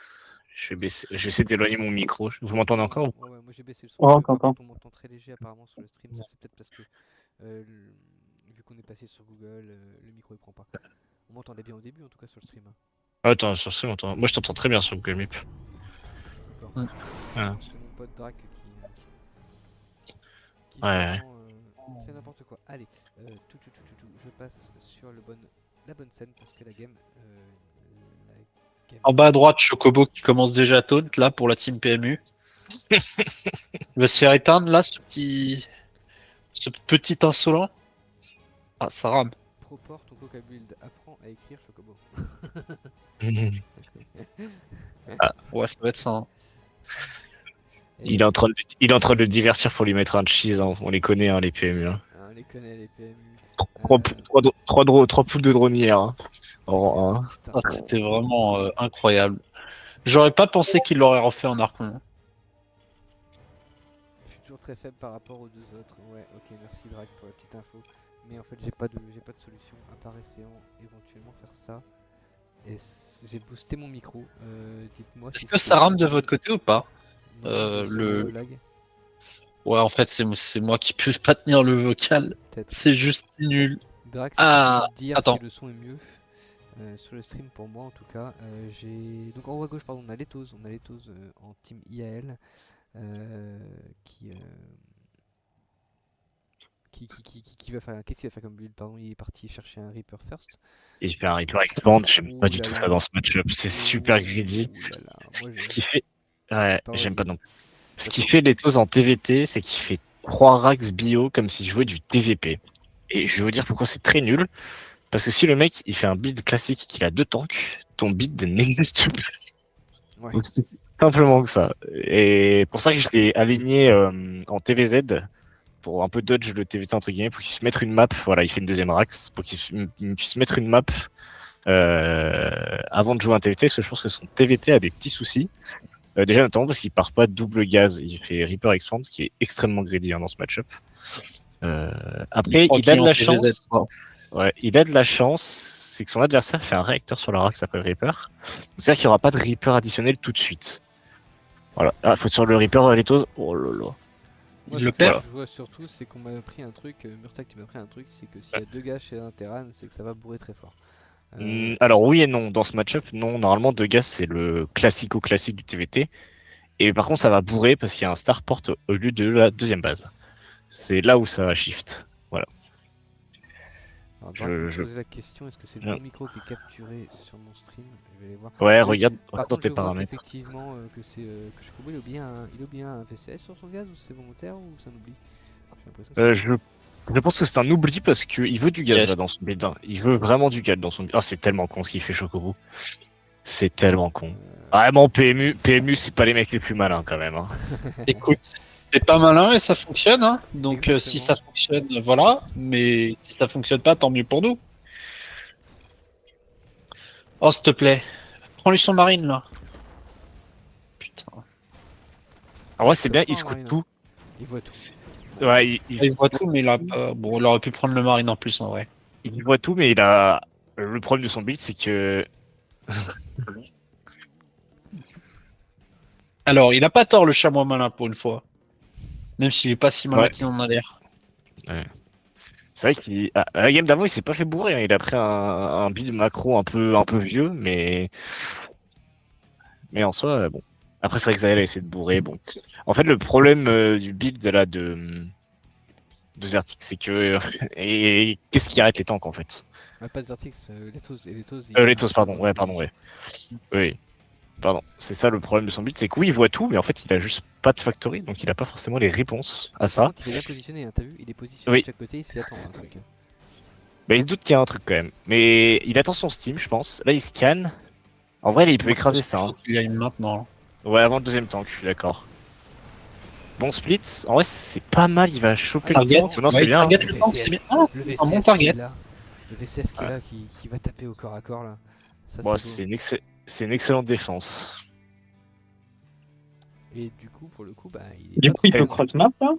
Je vais baisser. J'essaie d'éloigner mon micro. Vous m'entendez encore? Ouais, ouais, moi j'ai baissé le son. Oh, Par t'entends. contre, on m'entend très léger apparemment sur le stream. Ça, c'est peut-être parce que vu qu'on est passé sur Google, le micro il prend pas. On m'entendait bien au début en tout cas sur le stream. Hein. Attends, sur ce, moi je t'entends très bien sur Google Meet. D'accord. Mm. Ah. C'est mon pote Drac qui Ouais. fait n'importe quoi. Allez, je passe sur la bonne scène parce que la game. En bas à droite, Chocobo qui commence déjà à taunt là pour la team PMU. Il va se faire éteindre là, ce petit insolent. Ah, ça rame. Proport ton coca build, apprends à écrire Chocobo. Ouais, ça va être ça. Hein. Il est en train de le divertir pour lui mettre un cheese. Hein. On les connaît, hein, les PMU. Hein. On les connaît les PMU. 3 poules de drone hier. Hein. Oh, hein. Ah, c'était vraiment incroyable. J'aurais pas pensé qu'il l'aurait refait en Arcon. Je suis toujours très faible par rapport aux deux autres. Ouais, ok, merci Drake pour la petite info. Mais en fait, j'ai pas de solution à part essayant éventuellement faire ça. Et j'ai boosté mon micro. Dites-moi Est-ce si que ça rame de votre côté ou pas? Non, le- lag, Ouais, en fait, c'est moi qui peux pas tenir le vocal. peut-être. C'est juste nul. Drax, Ah, tu peux me dire attends. si le son est mieux. Sur le stream pour moi en tout cas. J'ai donc en haut à gauche pardon, on a Lethos en team IAL qui va faire qu'est-ce qu'il va faire comme build pardon, il est parti chercher un Reaper first. Il fait un Reaper Expand. J'aime pas Ouh du là tout là. ça dans ce match-up. C'est super greedy. Ouh là là. Moi, Ce qu'il fait. Ouais, Pardon, j'aime vas-y. pas non plus. Ce qui fait Lethos en TVT, c'est qu'il fait 3 racks bio comme s'il jouait du TVP. Et je vais vous dire pourquoi c'est très nul. Parce que si le mec il fait un build classique qu'il a 2 tanks, ton build n'existe plus. Ouais. Donc c'est simplement que ça. Et pour ça que je l'ai aligné en TVZ pour un peu dodge le TVT entre guillemets pour qu'il se mette une map. Voilà, il fait une deuxième rax pour qu'il puisse mettre une map avant de jouer un TVT parce que je pense que son TVT a des petits soucis. Déjà notamment parce qu'il part pas double gaz, il fait Reaper Expand, ce qui est extrêmement greedy hein, dans ce match-up. Après, il a de la chance. Ouais, il a de la chance, c'est que son adversaire fait un réacteur sur la rack qui s'appelle Reaper. C'est-à-dire qu'il n'y aura pas de Reaper additionnel tout de suite. Voilà. Ah, faut sur le Reaper Lethos. Oh là là. Moi, Le ce perd. que je vois surtout, c'est qu'on m'a pris un truc, Murtak, tu m'as pris un truc, c'est que s'il y a deux gars chez un Terran, c'est que ça va bourrer très fort. Alors oui et non, dans ce match-up, non, normalement 2 gaz c'est le classico-classique du TVT. Et par contre ça va bourrer parce qu'il y a un starport au lieu de la deuxième base. C'est là où ça va shift. Voilà. Alors, Je- Drake me je- posait la question, est-ce que c'est Ouais. mon micro qui est capturé sur mon stream? Je vais aller voir. Ouais, Oui, regarde Par dans contre, tes je vois paramètres. qu'effectivement, que c'est que Chocobo, il a bien un VCS sur son gaz ou c'est volontaire ou c'est un oubli? J'ai l'impression que Je pense que c'est un oubli parce qu'il veut du gaz Yes. là dans son build. Hein. Il veut vraiment du gaz dans son build. Ah, c'est tellement con ce qu'il fait Chocobo. C'est tellement con. Vraiment, PMU, c'est pas les mecs les plus malins quand même. Hein. Écoute, c'est pas malin et ça fonctionne. Hein. Donc si Exactement. ça fonctionne, voilà. Mais si ça fonctionne pas, tant mieux pour nous. Oh, s'il te plaît. Prends-lui son marine là. Putain. Alors ouais, c'est Ça bien, prend il un scoute marine, tout. Il voit tout. Ouais, Il voit tout, mais il a pas... Bon, il aurait pu prendre le marine en plus en vrai. il voit tout, mais il a. Le problème de son build, c'est que. Alors, il a pas tort le chamois malin pour une fois. Même s'il est pas si malin Ouais. qu'il en a l'air. C'est vrai qu'il à la game d'avant, il s'est pas fait bourrer, hein. Il a pris un build macro un peu vieux, mais en soi, bon. Après, c'est vrai que Zael a essayé de bourrer. Bon. En fait, le problème du build là de Zertix, c'est que et qu'est-ce qui arrête les tanks en fait? Pas de Zertix, Lethos. Et Lethos, Lethos, pardon. Ouais, pardon, ouais. Oui, pardon. C'est ça le problème de son build, c'est que oui, il voit tout, mais en fait, il a juste pas de factory, donc il a pas forcément les réponses à Par ça. contre, il est bien positionné, hein, t'as vu? Il est positionné Oui. de chaque côté, il s'y attend un truc. Bah, il se doute qu'il y a un truc quand même. Mais il attend son Steam, je pense. Là, il scanne. En vrai, là, il peut Moi, je écraser pense ça. qu'il Hein. faut qu'il y aille maintenant. Ouais, avant le deuxième tank, je suis d'accord. Bon split, en vrai, c'est pas mal. Il va choper le Target, tank. Non, ouais, c'est bien. target Le le tank, VCS. c'est bien. Ah, Le c'est un bon VCS qui target. est là. Le VCS qui est Ouais. là, qui va taper au corps à corps là. Ça, Bon, c'est beau. c'est une excellente défense. Et du coup, pour le coup, bah, il est Du pas coup, il trop peut mal. cross map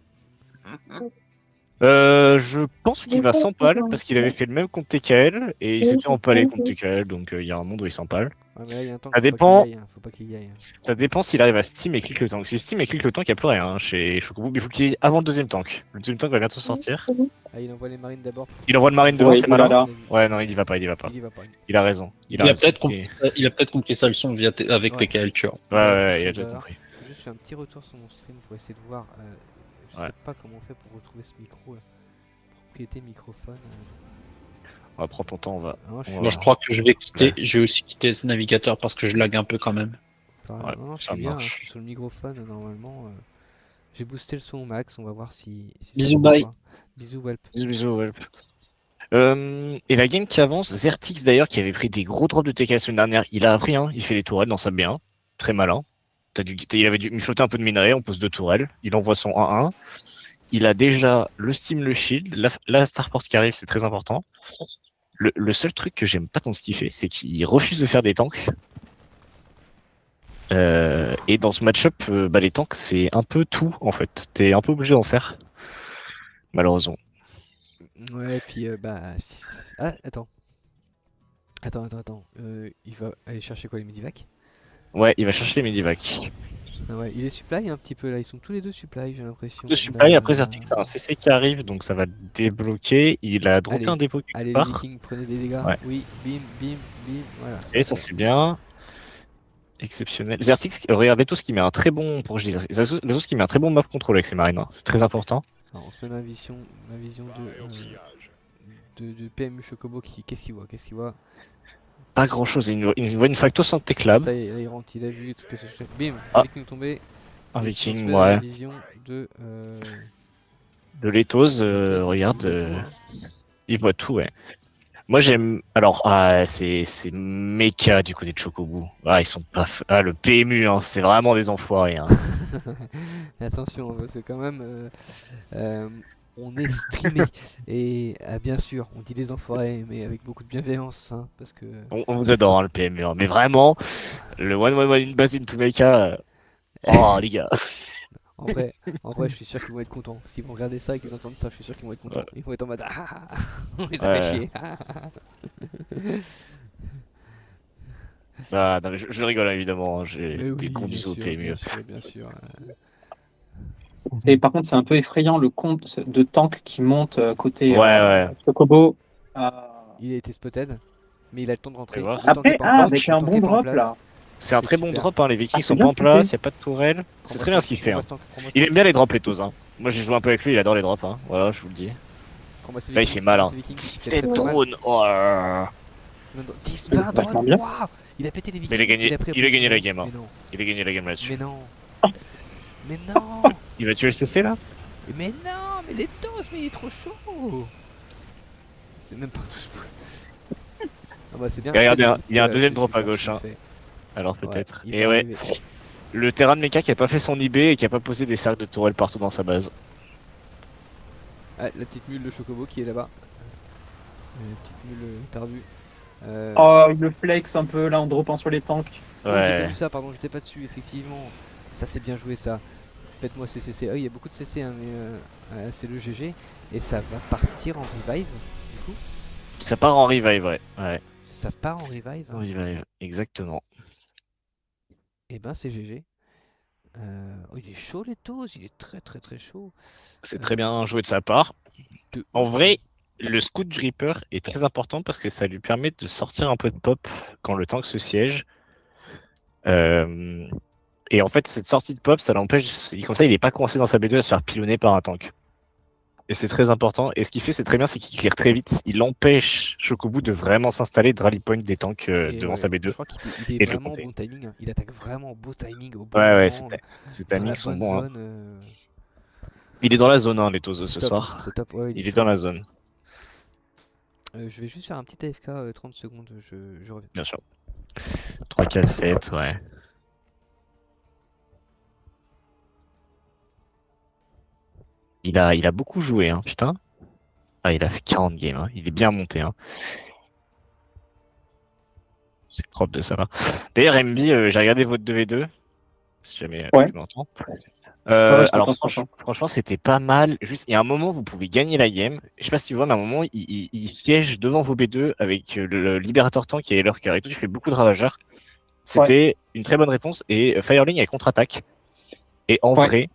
là. Je pense qu'il va s'empaler parce qu'il avait fait le même contre TKL et il s'était empalé contre TKL, donc il y a un monde où il s'empale. Ouais, mais là, il y a un tank, Ça faut pas dépend. qu'il y aille, hein, faut pas qu'il y aille. Ça dépend s'il arrive à Steam et click le tank. Si Steam et click le tank, il n'y a plus rien hein, chez Chocobo. Il faut qu'il y ait avant le deuxième tank. Le deuxième tank va bientôt sortir. Ah, il envoie les marines d'abord. Il envoie le marine devant, Ouais, c'est il va malin. là. Ouais, non, il y va pas, il y va pas. Il y va pas. Il a raison. Il a raison. peut-être compris sa leçon avec Ouais. TKL, tu vois. Ouais, ouais, Quelque il a chose déjà à voir. compris. Juste faire un petit retour sur mon stream pour essayer de voir. Je Ouais. sais pas comment on fait pour retrouver ce micro là. Propriété microphone. On va prendre ton temps, on va. Non, je On suis va Moi, je crois que je vais quitter. Je vais aussi quitter ce navigateur parce que je lag un peu quand même. pareil. Ouais, Non, je ça suis bien, hein, marche. je suis sur le microphone normalement. J'ai boosté le son au max, on va voir si ça Bisous, prend bye. pas. Bisous, Welp. Bisous, bisous, ouais. Et la game qui avance, Zertix d'ailleurs, qui avait pris des gros drops de TK la semaine dernière, il a appris, hein, il fait des tourelles dans sa B1. Très malin. Il avait dû flotter un peu de minerai, on pose 2 tourelles. Il envoie son 1-1. Il a déjà le Steam, le Shield. La Starport qui arrive, c'est très important. Le seul truc que j'aime pas tant ce qu'il fait, c'est qu'il refuse de faire des tanks. Et dans ce match-up, bah, les tanks, c'est un peu tout, en fait. T'es un peu obligé d'en faire. Malheureusement. Ouais, puis bah. Ah, attends. Attends. Il va aller chercher quoi, les Medivac? Ouais, il va chercher les Medivac. Ah ouais, il est supply un petit peu là, ils sont tous les deux supply, j'ai l'impression. De supply, après Zertix a un CC qui arrive, donc ça va débloquer. Il a droppé Allez. un dépôt quelque Allez, les part. Vikings, prenez des dégâts. Ouais. Oui, bim, voilà. Et ça, c'est bien. Exceptionnel. Zertix, regarde Letos qui met un très bon, pour que je dise, Letos qui met un très bon map control avec ses marines. Hein. C'est très important. Alors, on se met ma vision de PMU Chocobo qui. Qu'est-ce qu'il voit? Pas grand chose. Il voit une facto sans Teclab. Ça y est, là il rentre, il a vu tout ce que c'est. Bim, Ah. Viking tombé. Un Et si on se Viking, met dans la ouais. vision de. De Letos, Letos, regarde. il voit tout, hein. Il voit tout, ouais. Moi j'aime. Alors, c'est méca du côté de Chocobo. Ah, ils sont pas. Ah, le PMU, hein, c'est vraiment des enfoirés. Hein. Attention, parce que quand même, on est streamé. Et bien sûr, on dit les enfoirés, mais avec beaucoup de bienveillance, hein, parce que. On vous adore, hein, le PMU. Hein. Mais vraiment, le 1-1-1 in base into mecha. Oh, les gars. En vrai, je suis sûr qu'ils vont être contents. S'ils vont regarder ça et qu'ils entendent ça, je suis sûr qu'ils vont être contents. Ouais. Ils vont être en mode ah ah ah, ça Ouais. fait chier. Ah, non, mais je rigole, hein, évidemment. Hein. J'ai Mais des oui, gros bien bisous au sûr, PMU. bien sûr. Et par contre, c'est un peu effrayant le compte de tank qui monte côté Ouais. Chocobo. Il a été spotted, mais il a le temps de rentrer. Fais voir. Le tank est Après, pas en place, avec le un tank bon est pas en drop place. là. C'est un C'est très bon super. drop, hein. Les Vikings Ah, sont c'est pas bien en place, shooté. y a pas de tourelle. Prends-moi C'est très bien ce qu'il fait. Hein. prends-moi Il ce aime bien les drops, Letos. Hein. Moi j'ai joué un peu avec lui, il adore les drops. Hein. Voilà, je vous le dis. prends-moi ce Là il Viking, fait mal. Hein. prends-moi ce Viking, il a Les très, très mal. drones. Oh là là. 10, Il est 20 vachement drones, bien. waouh. Il a pété les Vikings. Mais il a gagné- pris il a gagné la position. game, hein. Il a gagné la game là-dessus. Mais non. Mais non. Il va tuer le CC là? Mais non, mais les toasts, mais il est trop chaud. C'est même pas touche. Ah bah c'est bien. Et regardez, hein, il y a un Ouais, deuxième c'est drop à super, gauche. c'est Hein. fait. Alors Ouais, peut-être. il Et va ouais, arriver. le terrain de mecha qui a pas fait son IB et qui a pas posé des cercles de tourelle partout dans sa base. Ah, la petite mule de Chocobo qui est là-bas. La petite mule perdue. Oh, il le flex un peu là en droppant sur les tanks. Oh, j'ai pas Ouais. vu ça, pardon, j'étais pas dessus, effectivement. Ça c'est bien joué ça. Faites-moi CCC. Ah, il y a beaucoup de CC, hein, mais c'est le GG. Et ça va partir en revive, du coup. Ça part en revive, ouais. Ça part en revive. En revive, exactement. Et ben c'est GG. Oh, il est chaud les toes, il est très très très chaud. C'est très bien joué de sa part. De En ouf. vrai, le Scout Reaper est très important parce que ça lui permet de sortir un peu de pop quand le tank se siège. Et en fait, cette sortie de pop, ça l'empêche, comme ça, il n'est pas coincé dans sa B2 à se faire pilonner par un tank. Et c'est très important. Et ce qu'il fait, c'est très bien, c'est qu'il clear très vite. Il empêche Chocobo de vraiment s'installer, de rally point des tanks Et devant ouais, sa je B2. crois qu'il et est de le vraiment au compter. bon timing, hein. Il attaque vraiment au beau timing, au bon Ouais, moment, ces dans la timings sont bonne bons. Hein. zone. Il est dans la zone, hein, les Tozos, ce C'est top, hein, soir. c'est top. Ouais, Il est est dans chaud. la zone, Je vais juste faire un petit AFK 30 secondes, je reviens. bien sûr. 3 cassettes, ouais. Il a beaucoup joué, hein, putain. Ah, il a fait 40 games, hein. Il est bien monté, hein. C'est propre de ça va. D'ailleurs, MB, j'ai regardé votre 2v2, si jamais Ouais. tu m'entends. Ouais, je Alors, t'entends, je t'entends. franchement, c'était pas mal. Juste, il y a un moment, vous pouvez gagner la game. Je sais pas si tu vois, mais à un moment, il siège devant vos B2 avec le Libérateur Tank et Lurker et tout. Tu fais beaucoup de ravageurs. C'était une très bonne réponse. Et Firelink, elle contre-attaque. Et en Ouais. vrai,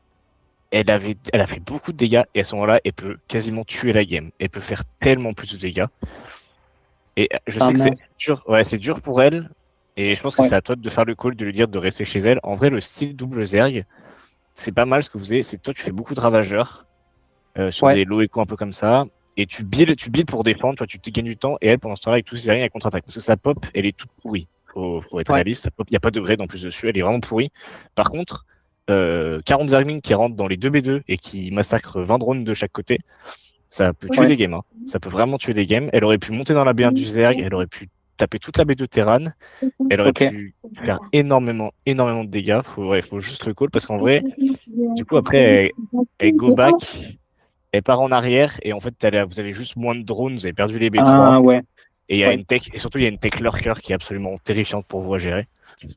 elle a fait beaucoup de dégâts. Et à ce moment-là, elle peut quasiment tuer la game. Elle peut faire tellement plus de dégâts. Et je sais que c'est dur. Ouais, c'est dur pour elle. Et je pense que c'est à toi de faire le call, de lui dire de rester chez elle. En vrai, le style double Zerg, c'est pas mal ce que vous avez. C'est que toi, tu fais beaucoup de ravageurs sur des low échos un peu comme ça. Et tu builds pour défendre. Tu te gagnes du temps. Et elle, pendant ce temps-là, avec tous ses Zerg, elle contre-attaque. Parce que sa pop, elle est toute pourrie. Faut être réaliste. Il n'y a pas de grade en plus dessus. Elle est vraiment pourrie. Par contre, 40 Zergling qui rentrent dans les 2B2 et qui massacrent 20 drones de chaque côté, ça peut tuer des games. Hein. Ça peut vraiment tuer des games. Elle aurait pu monter dans la B1 du Zerg. Elle aurait pu taper toute la B2 Terran. Elle aurait pu faire énormément de dégâts. Faut juste le call parce qu'en vrai, du coup, après, elle go back, elle part en arrière et en fait, vous avez juste moins de drones, vous avez perdu les B3. Ah, ouais. Et il y a une tech, et surtout, il y a une tech lurker qui est absolument terrifiante pour vous à gérer. Qui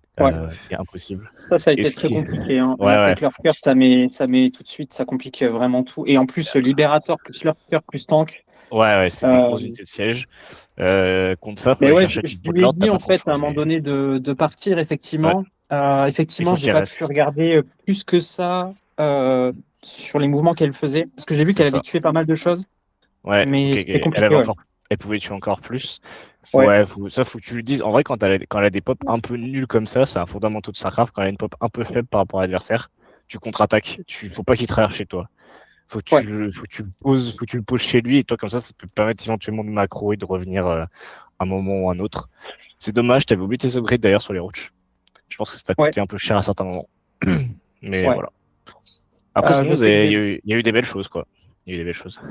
est impossible. Ça a été très compliqué. Hein. Ouais, Avec Lurker, ça met tout de suite, ça complique vraiment tout. Et en plus, Libérateur plus Lurker plus tank. Ouais, c'est des grosses unités de siège. Contre ça, il faut Mais aller ouais, chercher je une lui ai botlord, dit en fait à un moment donné de partir, effectivement. Effectivement, j'ai pas pu regarder plus que ça sur les mouvements qu'elle faisait. Parce que j'ai vu qu'elle avait tué pas mal de choses. Ouais, mais c'était compliqué. Elle pouvait tuer encore plus. Ouais. Faut que tu lui dises. En vrai, quand elle a des pops un peu nuls comme ça, c'est un fondamental de Starcraft. Quand elle a une pop un peu faible par rapport à l'adversaire, tu contre-attaques. Faut pas qu'il traverse chez toi. Faut que tu le poses chez lui et toi, comme ça peut te permettre éventuellement de macro et de revenir un moment ou un autre. C'est dommage, t'avais oublié tes upgrades d'ailleurs sur les roaches. Je pense que ça t'a coûté un peu cher à certains moments. Mais voilà. Après, sinon, il y a eu des belles choses, quoi. Il y a eu des belles choses.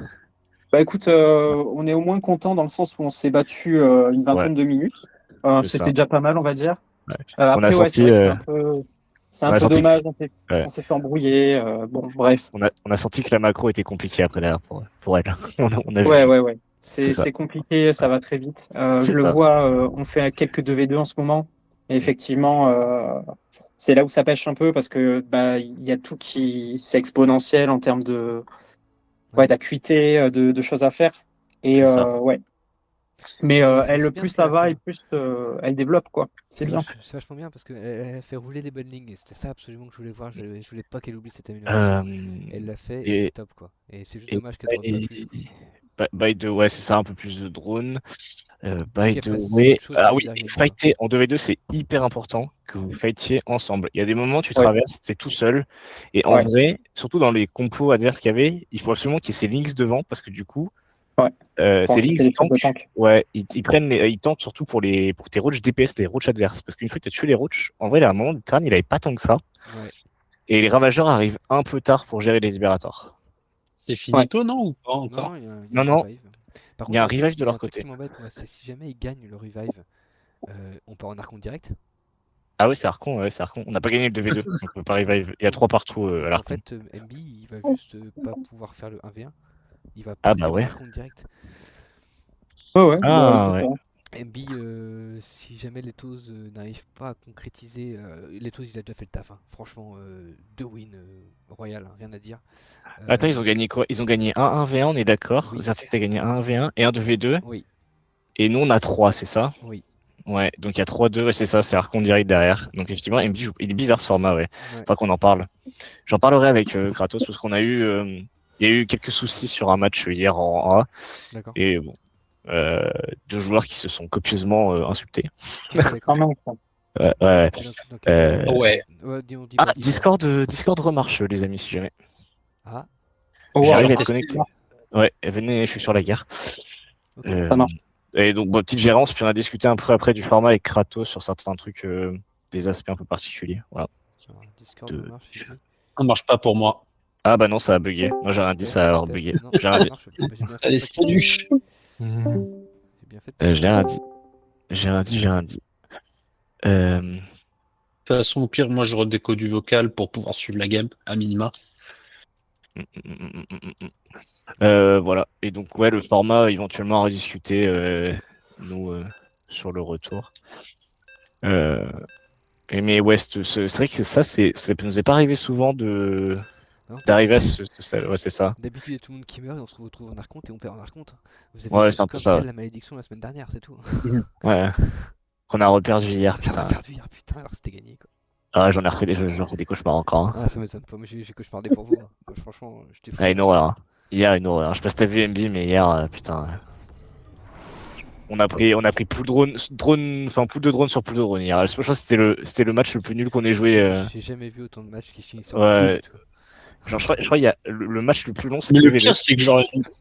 Bah écoute, on est au moins content dans le sens où on s'est battu une vingtaine de minutes. C'était déjà pas mal, on va dire. Après, c'est un peu dommage. On s'est fait embrouiller. Bon, bref. On a senti que la macro était compliquée après derrière pour elle. Ouais. C'est compliqué, ça va très vite. Je le vois, on fait quelques 2v2 en ce moment. Et effectivement, c'est là où ça pêche un peu parce que il y a tout c'est exponentiel en termes de d'acuité, de choses à faire. Et ouais. Mais elle, plus ça va et plus elle développe, quoi. C'est bien. C'est vachement bien parce qu'elle fait rouler les bonnes lignes et c'était ça absolument que je voulais voir. Je voulais pas qu'elle oublie cette amélioration. Elle l'a fait et c'est top, quoi. Et c'est juste dommage qu'elle drone pas plus. Ouais, c'est ça, un peu plus de drones. By the way, fighter en 2v2, c'est hyper important que vous fightiez ensemble. Il y a des moments où tu traverses, t'es tout seul. Et en vrai, surtout dans les compos adverses qu'il y avait, il faut absolument qu'il y ait ces links devant parce que du coup, ces links tank, ils tankent surtout pour tes roaches DPS, tes roaches adverses. Parce qu'une fois que tu as tué les roaches, en vrai, à un moment, le Terran, il avait pas tant que ça. Et les ravageurs arrivent un peu tard pour gérer les libérateurs. C'est finito, non, ou pas encore? Non. Il y a un revive de leur côté. Ce qui m'embête, moi, c'est si jamais ils gagnent le revive, on part en Archon direct. Ah oui, c'est Archon, On n'a pas gagné le 2v2, donc on peut pas revive. Il y a 3 partout à l'Archon. En fait, MB, il va juste pas pouvoir faire le 1v1. Il va partir en Archon direct. MB, si jamais Lethos n'arrive pas à concrétiser, Lethos il a déjà fait le taf, hein. Franchement, 2 wins royal, rien à dire. Attends, ils ont gagné quoi? Ils ont gagné un 1v1, on est d'accord. Zertix a gagné un 1v1 et un 2v2. Oui. Et nous on a 3, c'est ça? Oui. Ouais, donc il y a 3-2, c'est ça, c'est Archon direct derrière. Donc effectivement, il est bizarre ce format, Faudra qu'on en parle. J'en parlerai avec Kratos parce qu'on a eu Il y a eu quelques soucis sur un match hier en A, D'accord. et bon, deux joueurs qui se sont copieusement insultés. Ah, d'accord. Quand même, quoi. Ouais, ouais. Donc, Ouais. dis Ah, pas, dis pas. Discord remarche, les amis, si jamais. Ah, J'arrive à être tester, connecté. là. Ouais, venez, je suis sur la guerre. ok. Ça marche. Et donc, bon, petite gérance, puis on a discuté un peu après du format avec Kratos sur certains trucs, des aspects un peu particuliers. Voilà. Alors, Discord De- marche ici. Ça marche pas pour moi. Ah bah non, ça a bugué. Moi j'ai rien dit, Test, ça a alors test. bugué. Non, J'ai rien ça dit. marche. Bah, j'ai bien fait Allez, de pas salut. cliquer. J'ai bien fait de pas J'ai rien dit. J'ai rien dit. Euh, De toute façon, au pire, moi, je redécode du vocal pour pouvoir suivre la game, à minima. voilà. Et donc, ouais, le format, éventuellement à rediscuter, nous, sur le retour. Mais ouais, c'est vrai que ça nous est pas arrivé souvent Non, d'arriver à ouais, c'est ça. d'habitude, il y a tout le monde qui meurt et on se retrouve en archonte et on perd en archonte. Vous avez Ouais, juste c'est un peu comme ça, celle ouais. la malédiction la semaine dernière, c'est tout. Ouais. Qu'on a reperdu hier, On a putain. perdu hier, putain, alors que c'était gagné quoi. Ah, j'en ai refait des cauchemars encore, hein. Ah, ça m'étonne pas, moi j'ai cauchemardé pour vous. Moi, franchement, j'étais fou. Ah, une horreur, hein. Hier, une horreur. Je sais pas si t'as vu MB, mais hier, putain. On a pris pool enfin pool de drone sur pool de drone hier. Je crois que c'était le match le plus nul qu'on ait joué. J'ai jamais vu autant de matchs qui finissent en Ouais. but, quoi. Genre, je crois il y a le match le plus long, c'est Mais PVV.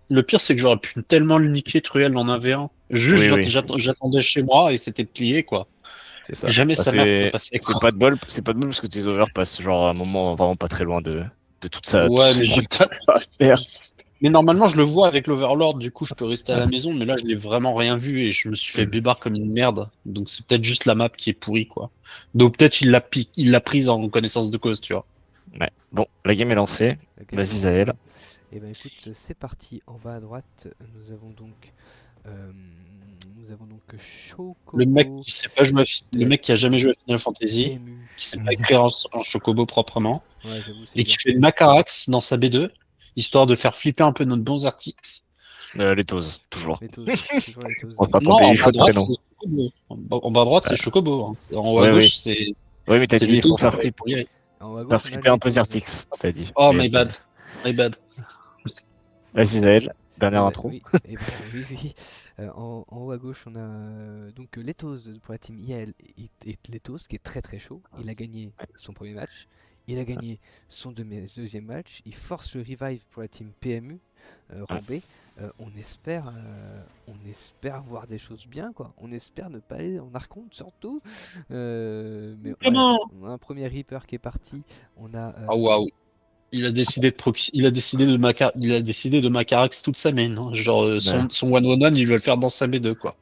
le pire, c'est que j'aurais pu tellement le niquer Truel en 1v1. Juste, Oui, oui. j'attendais chez moi et c'était plié, quoi. C'est ça. Jamais Bah, sa mère peut passer. c'est pas de bol, parce que tes overs passent genre à un moment vraiment pas très loin de toute ça. Ouais, mais j'ai pas- faire. Mais normalement, je le vois avec l'Overlord, du coup, je peux rester à la maison, mais là, je l'ai vraiment rien vu et je me suis fait bébard comme une merde. Donc, c'est peut-être juste la map qui est pourrie, quoi. Donc, peut-être il l'a prise en connaissance de cause, tu vois. Ouais. Bon, la game est lancée. Ok. Vas-y, Zaël. Et ben écoute, c'est parti. En bas à droite, nous avons donc Chocobo. Le mec qui sait pas jouer le mec qui a jamais joué à Final Fantasy, PMU. qui sait pas écrire en Chocobo proprement, Ouais, j'avoue, c'est et bien. qui fait une Macarax dans sa B2, histoire de faire flipper un peu notre bon Artix. Les toses, toujours. Les toses, toujours les toses. On s'attend Non, pas en les bas à choix de droite, prénom. c'est Chocobo. En bas à droite, c'est Chocobo. Hein. En haut à Ouais, gauche, c'est Oui, mais t'as c'est dit il faut Lutos faire flipper. pour y En haut à gauche, Faire on a flipper un les peu toses. Zertix, t'as dit. Oh, Mais my bad. My bad. Vas-y, Zaël. Dernière Ouais, intro. Oui, et ben, oui. En haut à gauche, on a donc Letos pour la team IAL et Letos qui est très très chaud. Il a gagné son premier match. Il a gagné son deuxième match. Il force le revive pour la team PMU, rang B. On espère voir des choses bien, quoi. On espère ne pas aller en archonte surtout. Mais ouais, Comment on a un premier Reaper qui est parti. On a Ah, waouh. Il a décidé de Macarax toute sa main. Hein. Genre, son 1-1-1, il va le faire dans sa B2, quoi.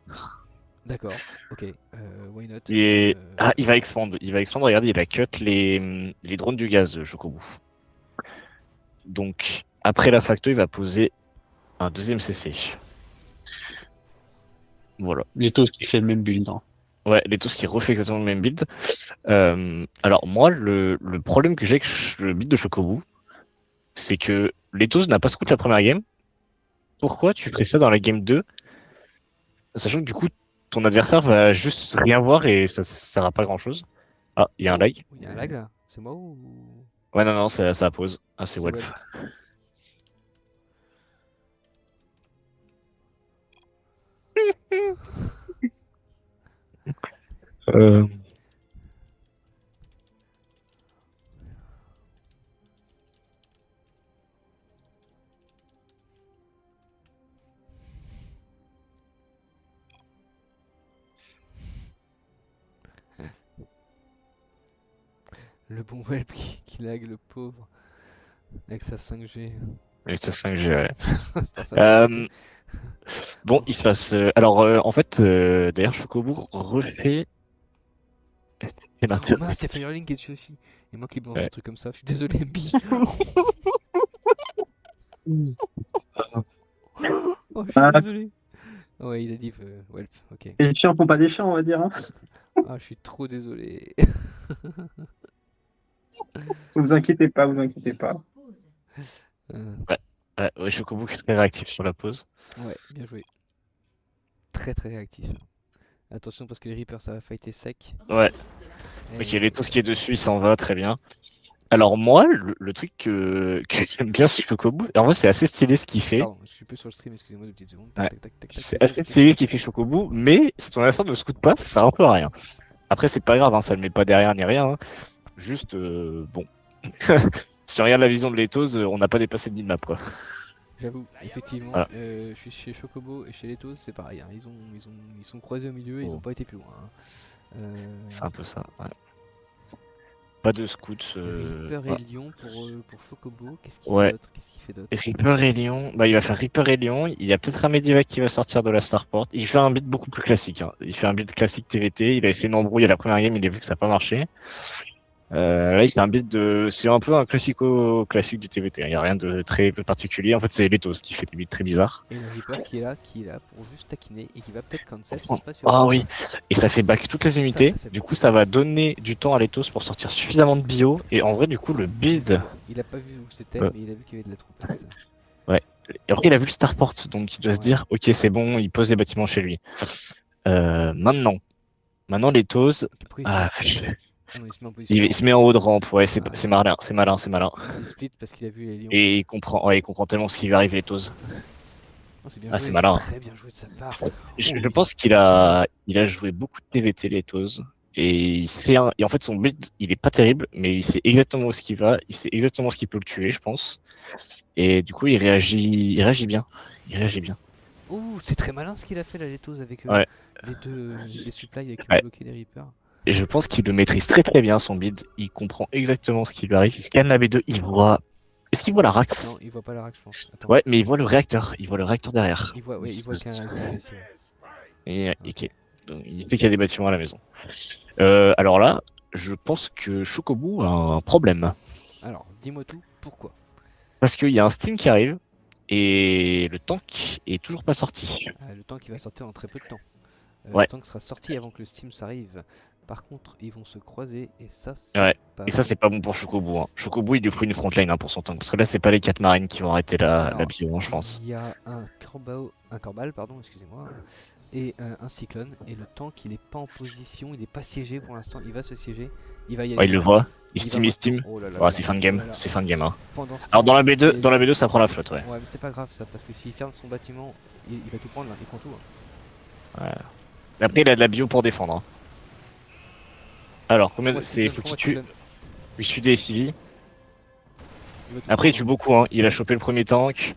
d'accord, ok, why not. Il va expandre. Regardez, il a cut les drones du gaz de Chocobo. Donc, après la facto, il va poser un deuxième CC. Voilà. Letos qui fait le même build. Hein. Ouais, les tous qui refait exactement le même build. Alors, moi, le problème que j'ai avec le build de Chocobo, c'est que Letos n'a pas scout la première game. Pourquoi tu ferais ça dans la game 2, sachant que du coup, ton adversaire va juste rien voir et ça sert à pas grand chose. Ah, il y a un lag. Il y a un lag là, c'est moi ou. Ouais, non, ça pause. Ah, c'est Welp. Le bon Welp qui lag, le pauvre, avec sa 5G. Et c'est 5G, ouais. C'est pas ça. Bon, il se passe. Alors, en fait, d'ailleurs, Chocobo refait. Oh mince, il y a Firelink qui est dessus aussi. Et moi qui balance Ouais. des trucs comme ça, je suis désolé, MB. Oh, je suis désolé. Ouais, il a dit Welp, ok. Les chiens font pas des chiens, on va dire. Hein. Ah, je suis trop désolé. Vous inquiétez pas, vous inquiétez pas. Ouais, Chocobo qui est très réactif sur la pause. Ouais, bien joué. Très très réactif. Attention parce que les Reapers ça va fighter sec. Ouais. Et- Ok, les tous qui est dessus, il s'en va, très bien. Alors moi, le truc que j'aime bien sur Chocobo, en vrai c'est assez stylé ce qu'il fait. Pardon, je suis plus sur le stream, excusez-moi 2 petites secondes. Ouais. Tac, tac, tac, tac, C'est tac, assez tac, stylé tac. qu'il fait Chocobo, mais si ton affaire ne scout pas, ça sert un peu à rien. Après c'est pas grave, hein, ça le met pas derrière ni rien. Hein. Juste bon. Si on regarde la vision de Lethos, on n'a pas dépassé le mid-map quoi. J'avoue, effectivement, Voilà. je suis chez Chocobo et chez Lethos, c'est pareil. Hein. Ils sont croisés au milieu, ils Oh. ont pas été plus loin. Hein. C'est un peu ça. Ouais. Pas de scout. Reaper voilà. et Lion pour Chocobo, qu'est-ce qu'il Ouais. fait d'autre? Qu'est-ce qu'il fait d'autre? Reaper et Lion, bah il va faire Reaper et Lion, il y a peut-être un Medivac qui va sortir de la Starport. Il fait un build beaucoup plus classique. Hein. Il fait un build classique TVT, il a essayé d'embrouiller la première game, il a vu que ça n'a pas marché. Là il fait un build de. C'est un peu un classico classique du TVT, hein. Il n'y a rien de très particulier. En fait c'est Lethos qui fait des builds très bizarres. Et le Reaper qui est là pour juste taquiner et qui va peut-être cancel, je Oh. sais pas si on Ah va- oui, et ça fait back toutes les unités. ça fait Du beaucoup. coup ça va donner du temps à Lethos pour sortir suffisamment de bio. Et en vrai du coup le build. Il a pas vu où c'était, Ouais. mais il a vu qu'il y avait de la troupe. c'est ça. Et après, il a vu le Starport, donc il doit se Ouais. dire, ok, c'est bon, il pose les bâtiments chez lui. Maintenant, Lethos, Pourquoi il ah, se... Ah non, il se met en position. il se met en haut de rampe, ouais, c'est Ah. c'est malin, c'est malin, c'est malin. Il split parce qu'il a vu les lions. Et il comprend tellement ce qui lui arrive, Lethos. Non, c'est bien Ah, joué, c'est malin. très bien joué de sa part. Je pense qu'il a joué beaucoup de TVT, Lethos. Et et en fait, son build, il est pas terrible, mais il sait exactement où ce qu'il va, il sait exactement ce qui peut le tuer, je pense. Et du coup, il réagit bien. Il réagit bien. Ouh, c'est très malin ce qu'il a fait la Lethos avec Ouais. les supplies avec Ouais. bloquer les Reapers. Et je pense qu'il le maîtrise très très bien son build. Il comprend exactement ce qui lui arrive. Il scanne la B2, il voit. Est-ce qu'il voit la Rax? Non, il voit pas la rack, je pense. Attends. Ouais, mais il voit le réacteur. Il voit le réacteur derrière. Il voit qu'il y a un réacteur ici. Ouais. Et ok. Donc, il sait qu'il y a des bâtiments à la maison. Alors là, je pense que Chocobo a un problème. Alors, dis-moi tout, pourquoi? Parce qu'il y a un Steam qui arrive et le tank est toujours pas sorti. Le tank il va sortir dans très peu de temps. Ouais. Le tank sera sorti avant que le Steam s'arrive. Par contre, ils vont se croiser et ça, c'est Ouais. pas Et ça, bon. c'est pas bon pour Chocobo. Hein. Chocobo, il lui faut une frontline hein, pour son tank. Parce que là, c'est pas les 4 marines qui vont arrêter la Alors, bio, hein, je pense. Il y a un Corbal, pardon, excusez-moi, et un Cyclone. Et le tank, il est pas en position, il est pas siégé pour l'instant. Il va se siéger, il va y aller. Ouais, il le voit. Il va steam, il steam. maintenant- Oh là là Ouais, là c'est là fin de là game. là là. C'est fin de game. Hein. Pendant ce Alors temps, dans la B2, il- ça prend la flotte, ouais. Ouais, mais c'est pas grave ça, parce que s'il ferme son bâtiment, il va tout prendre là, il prend tout. Hein. Après, il a de la bio pour défendre. Hein. Alors, combien Prends-moi c'est Cyclone, faut qu'il prends-moi tue. Cyclone. Il tue des civils. Il va tout Après, il prendre. tue beaucoup. Hein. Il a chopé le premier tank.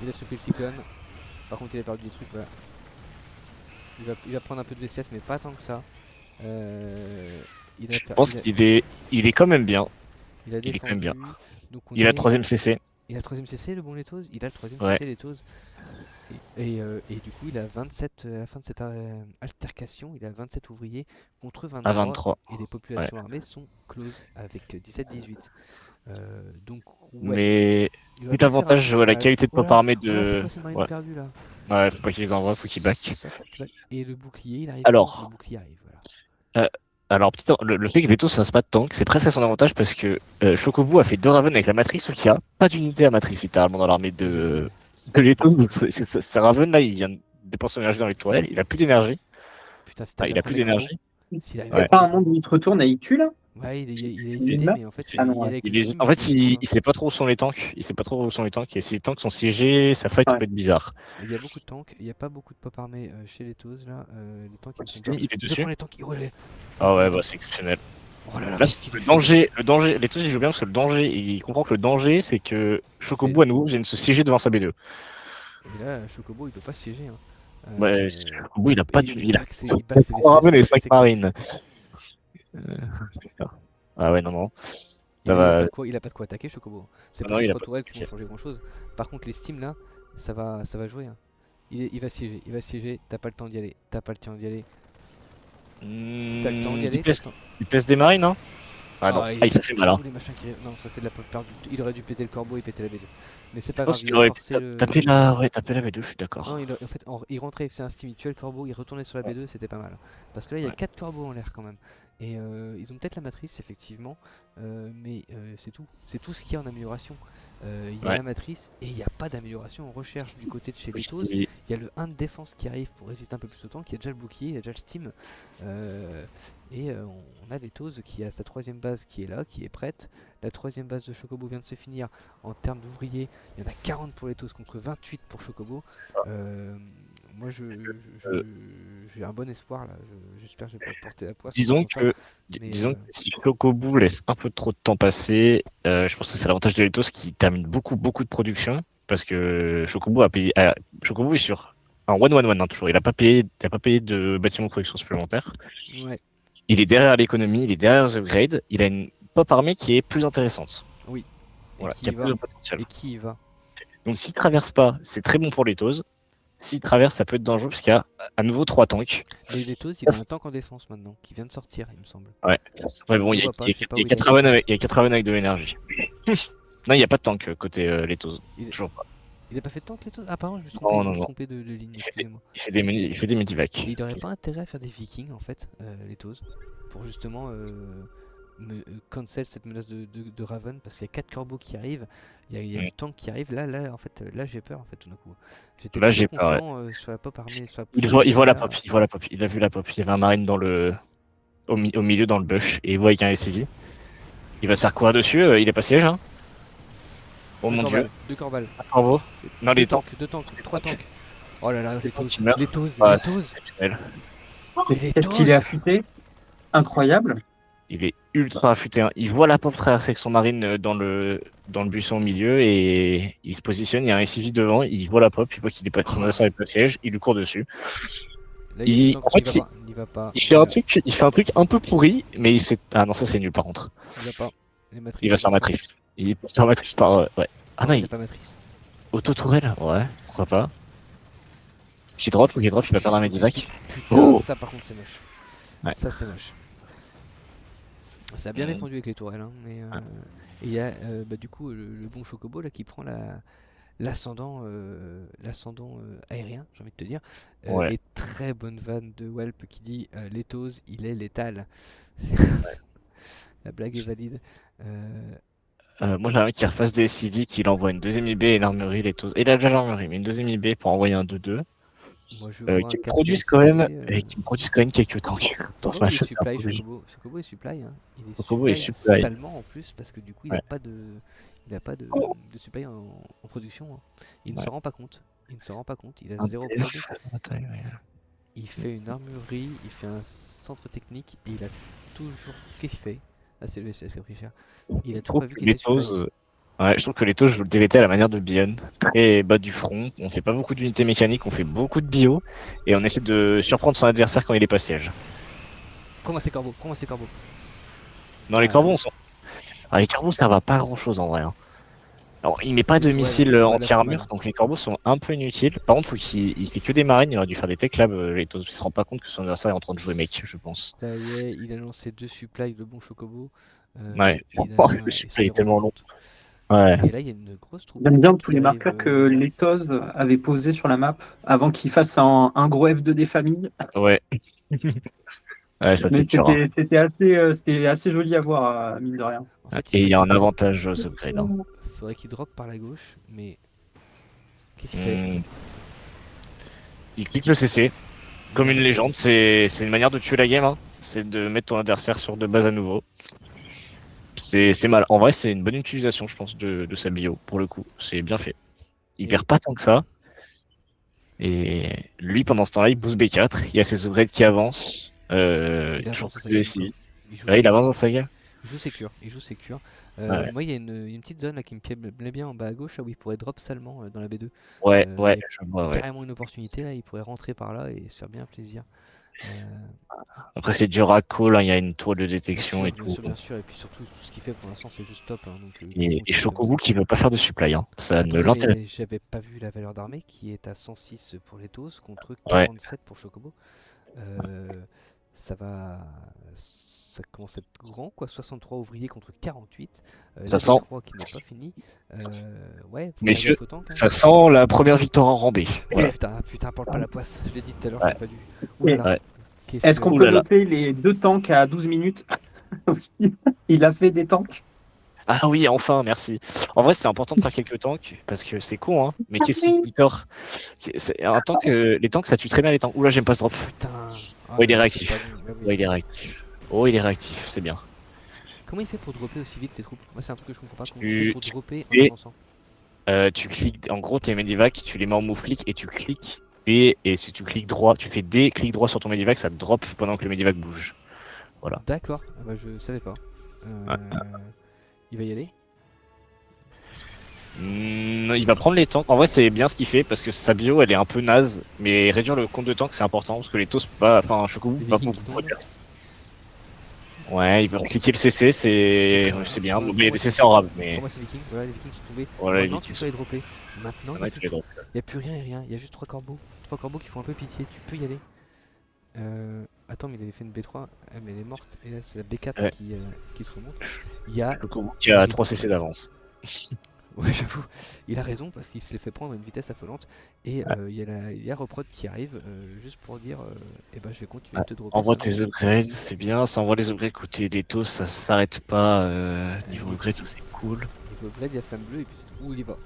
Il a chopé le Cyclone. Par contre, il a perdu des trucs, voilà. Il va prendre un peu de VCS, mais pas tant que ça. Je pense qu'il est quand même bien. il a il est quand même bien. défendu. Donc on Il a est- 3ème CC. Il a le 3ème CC, le bon Lethos. Il a le 3ème Ouais. CC, Lethos. Et du coup, il a 27, à la fin de cette altercation, il a 27 ouvriers contre 23. À 23. Et les populations armées sont closes avec 17-18. Donc, ouais. Mais il aurait vu pu faire l'avantage, un- la qualité de Voilà, pop armée voilà, c'est de. quoi ces marines Ouais. perdues, là? Ouais, faut pas qu'il les envoie, faut qu'il back. Ça, faut qu'il back. Et le bouclier, il arrive. Alors. Le bouclier arrive, voilà. Alors, le fait que Veto fasse pas de tank, c'est presque à son avantage parce que Chocobo a fait 2 Raven avec la matrice, sauf qu'il n'y a pas d'unité à matrice littéralement dans l'armée de Leto. Donc, ce Raven là, il vient de dépenser son énergie dans les tourelles, il a plus d'énergie. Putain, si Ah, il a plus d'énergie. S'il arrive Il n'y à- a pas un monde où il se retourne et il tue là? Ouais, il a une hésité, map mais en fait, Ah non, il ouais. allait avec Il le hésite. team, En fait, il il sait pas trop où sont les tanks. Il sait pas trop où sont les tanks. Et si les tanks sont siégés, sa fight Ouais. peut être bizarre. Il y a beaucoup de tanks, il n'y a pas beaucoup de pop armés chez les Tozes là. Les tanks ils sont Steam, bien. il est Il dessus. prend les tanks, il relève. Ah ouais, bah c'est exceptionnel. Oh là là, Là, qu'est-ce qu'il le est chaud. danger, les tous ils jouent bien parce que le danger, il comprend que le danger, c'est que Chocobo à nouveau vienne se siéger devant sa B2. Et là, Chocobo il peut pas siéger. Hein. Ouais, Chocobo, il a pas du. Il a back ses- il back ses 3 Raven et VCS, 5 c'est- marines. Putain. Ah ouais, non. Il a Ça va. pas de quoi, il a pas de quoi attaquer Chocobo. C'est Ah pas non, les il a 3 pas- tourelles qui vont ok. changer grand chose. Par contre, les Steam là, ça va jouer. Hein. Il va siéger, t'as pas le temps d'y aller. T'as le temps d'y aller. Il pèse des marines, hein. Ah non, il s'est fait mal. Hein. Les machins qui... Non, ça c'est de la pop perdue. Il aurait dû péter le corbeau et péter la B2. Mais c'est pas Je grave, pense il qu'il a aurait forcé le... tapé la B2, je suis d'accord. Non, en fait, il rentrait, il faisait un steam, il tuait le corbeau, il retournait sur la B2, c'était pas mal. Parce que là, il y a Ouais. 4 corbeaux en l'air quand même. Et ils ont peut-être la matrice, effectivement, mais c'est tout. C'est tout ce qu'il y a en amélioration. Il y a Ouais. la matrice et il n'y a pas d'amélioration en recherche du côté de chez Litos. Oui. Il y a le 1 de défense qui arrive pour résister un peu plus au temps, qui a déjà le bouclier, il y a déjà le steam. On a Litos qui a sa troisième base qui est là, qui est prête. La troisième base de Chocobo vient de se finir. En termes d'ouvriers, il y en a 40 pour Litos contre 28 pour Chocobo. Moi, j'ai un bon espoir là. J'espère que je vais pas porter la poisse. en Disons faisant ça. que, Mais, disons que si Chocobo laisse un peu trop de temps passer, je pense que c'est l'avantage de Letos qui termine beaucoup de production parce que Chocobo a payé. Chocobo est sur un 1-1-1 hein, toujours. Il a pas payé de bâtiment de production supplémentaire. Ouais, Il est derrière l'économie, il est derrière les upgrades. Il a une pop armée qui est plus intéressante. oui. Voilà, Et qui a qui y plus va. de potentiel. Et qui y va. Donc s'il traverse pas, c'est très bon pour Letos. S'il traverse, ça peut être dangereux parce qu'il y a à nouveau 3 tanks. Mais Letos, il a un tank en défense maintenant, qui vient de sortir, il me semble. Ouais. Ouais, bon, il y a, Je vois pas, il y a- je sais pas il y a où il est. 80 avec, il y a 80 avec de l'énergie. Non, il n'y a pas de tank côté Letos. Il- Toujours pas. Il a pas fait de tank Letos? Ah pardon, je me suis Non, trompé, non, je me suis non. trompé de ligne, Il fait excusez-moi. il fait des medivacs. Et il aurait pas intérêt à faire des vikings en fait, Letos, pour justement cancel cette menace de Raven, parce qu'il y a 4 corbeaux qui arrivent, il y a Mm. du tank qui arrive, en fait, là j'ai peur en fait tout d'un coup. J'étais Là, plutôt j'ai peur, ouais. confiant sur la pop armée, sur la Il pop voit la là. pop, il voit la pop. Il a vu la pop. Il y avait un marine au milieu dans le bush et il voit avec un SCV. Il va se faire courir dessus, il est pas siège, hein. Oh mon dieu. 2 corbales, Bravo. Non, les tanks. 2 tanks, 3 tanks. Oh là là, Letos, qui meurent. Letos, Ah, Letos, c'est exceptionnel. mais Qu'est-ce qu'il est Letos. affûté? Incroyable. Il est ultra affûté, hein. Il voit la pop traverser avec son marine dans le buisson au milieu et il se positionne. Il y a un SCV devant. Il voit la pop. Il voit qu'il est pas son adversaire est pas siège. Il lui court dessus. Là, il y a Il- le tank en qui fait, va c'est- pas, il va pas. Il fait un truc un peu pourri, mais il s'est. Ah non, ça c'est nul par contre. Il va pas. Les matrices, Il va se faire sont fortes. matrice. Il passe faire matrice par. Ouais. Ah non, Il il a pas matrice. auto-tourelle. Ouais, pourquoi pas. J'ai drop, il va perdre un medivac. Putain, Oh. ça par contre c'est moche. Ouais. Ça c'est moche. Ça a bien Mm. défendu avec les tourelles, hein, mais Ouais. et il y a du coup le bon Chocobo là qui prend l'ascendant aérien, j'ai envie de te dire. Ouais. Et très bonne vanne de Welp qui dit Letos, il est létal. La blague est valide. Moi j'aimerais qu'il refasse des SCV, qu'il envoie une deuxième IB et une armurerie, les taux. Il a déjà l'armurerie, mais une deuxième IB pour envoyer un 2-2. Moi je vois un Qui me 4 produisent quand même, SCV, et qui me produisent quand même quelques tanks dans ce Chocobo est match. supply, Chocobo est supply, hein. Il est Chocobo est supply supply. salement en plus parce que du coup il Ouais. n'a pas de supply en production, hein. Il ne Ouais. se rend pas compte. Il a Un 0 TF, prod. attends, ouais. Il fait une armurerie, il fait un centre technique et il a toujours. Qu'est-ce qu'il fait? Ah c'est le SCS qui a pris cher. Il a Je toujours trouve pas vu que qu'il les était supply. taux, ouais, je trouve que les taux jouent le DVT à la manière de Bion. Très bas du front, on fait pas beaucoup d'unités mécaniques, on fait beaucoup de bio, et on essaie de surprendre son adversaire quand il est pas siège. Prends-moi ces corbeaux, prends-moi ces corbeaux. Dans les Ah. corbeaux, les corbeaux ça va pas grand chose en vrai, hein. Alors, il met pas de Ouais, missiles ouais, la anti-armure, pommade. donc les corbeaux sont un peu inutiles. Par contre, il fait que des marines, il aurait dû faire des tech labs, les taux. Il se rend pas compte que son adversaire est en train de jouer mec, je pense. Ça y est, il a lancé 2 supplies de bon Chocobo. Ouais. et il Oh, a- le il supply s'en est tellement rendu long. compte. Ouais. Et là, il y a une grosse troupe. J'aime bien qui tous les arrive, marqueurs que Lethos avait posés sur la map avant qu'il fasse un gros F2 des familles. Ouais. Ouais, ça Mais c'est dur, hein. c'était assez joli à voir, mine de rien. En fait, Et il y a un faudrait avantage aux upgrades, hein. qu'il drop par la gauche, mais qu'est-ce qu'il fait? Il clique le CC. Comme une légende, c'est une manière de tuer la game, hein. C'est de mettre ton adversaire sur de base à nouveau. C'est mal. En vrai, c'est une bonne utilisation, je pense, de sa bio, pour le coup. C'est bien fait. Il Et- perd pas tant que ça. Et lui, pendant ce temps-là, il booste B4. Il y a ses upgrades qui avancent. Il Toujours avance dans sa plus de game, SI. quoi. Il joue Ouais, il avance dans sa game. il joue sécure. Ouais. Moi, il y a une petite zone là qui me plaît bien en bas à gauche, là où il pourrait drop salement dans la B2. Ouais, il ouais, y a je vois, ouais. Carrément une opportunité là, il pourrait rentrer par là et se faire bien plaisir. Après, c'est dur à call, hein, il y a une tour de Bien détection sûr, et bien tout. sûr, bien sûr, et puis surtout tout ce qu'il fait pour l'instant c'est juste top, hein, donc, Et Chocobo qui veut pas faire de supply, hein. Ça ne attendez, l'intéresse mais j'avais pas vu la valeur d'armée qui est à 106 pour les TOS contre Ouais. 47 pour Chocobo. Ça commence à être grand quoi, 63 ouvriers contre 48. Ça les sent. 3 qui n'ont pas fini. Ouais, faut Messieurs, faire gaffe au tank, hein. ça sent la première victoire en rambé. Oh, Voilà. putain, parle pas la poisse, je l'ai dit tout à l'heure, Ouais. j'ai pas dû. Oulala, Ouais. Est-ce qu'on Ouh peut là là. noter les 2 tanks à 12 minutes aussi? Il a fait des tanks. Ah oui, enfin, merci. En vrai, c'est important de faire quelques tanks, parce que c'est con, hein. Mais qu'est-ce qui tord? C'est un tank, les tanks, ça tue très bien les tanks. Oula, j'aime pas ce drop. Putain. Ah, Oh, il est mais c'est pas réactif. bon. Ah oui. Oh, il est réactif. Oh, il est réactif, c'est bien. Comment il fait pour dropper aussi vite ces troupes? Moi, c'est un truc que je comprends pas. Comment tu Tu- fais pour tu- dropper en et- avançant? Tu cliques, en gros, tes medivacs, tu les mets en move click et tu cliques D, et si tu cliques droit, tu fais D, clic droit sur ton medivac, ça te drop pendant que le medivac bouge. Voilà. D'accord. Ah bah, je savais pas. Ouais. Il va y aller? Il va prendre les tanks. En vrai, c'est bien ce qu'il fait parce que sa bio elle est un peu naze, mais réduire le compte de tank c'est important parce que les TOS, pas, enfin, Chocobo Les peut pas Vikings beaucoup qui tombent. produire. Ouais, il veut cliquer le CC, c'est bien. Bon, il y a des CC en rab, mais Pour moi, c'est Vikings. Voilà, les Vikings sont tombés. voilà, les Maintenant, tu Vikings peux les dropper. Maintenant, ouais, tu les drops. il n'y a plus rien et rien. Il y a juste 3 corbeaux. 3 corbeaux qui font un peu pitié. Tu peux y aller. Attends, mais il avait fait une B3. Ah, mais elle est morte. Et là, c'est la B4 Ouais. qui se remonte. Il y a. Chocobo qui a 3 CC d'avance. Ouais, j'avoue. Il a raison parce qu'il se l'est fait prendre à une vitesse affolante. Et il y a Reprod qui arrive juste pour dire eh ben, je vais continuer de te dropper. Envoie ça, tes non upgrades, c'est bien. Ça envoie les upgrades côté des TOS, ça s'arrête pas. Niveau upgrade, ça c'est cool. Il veut bled, il y a flamme bleue et puis c'est tout. Où il y va.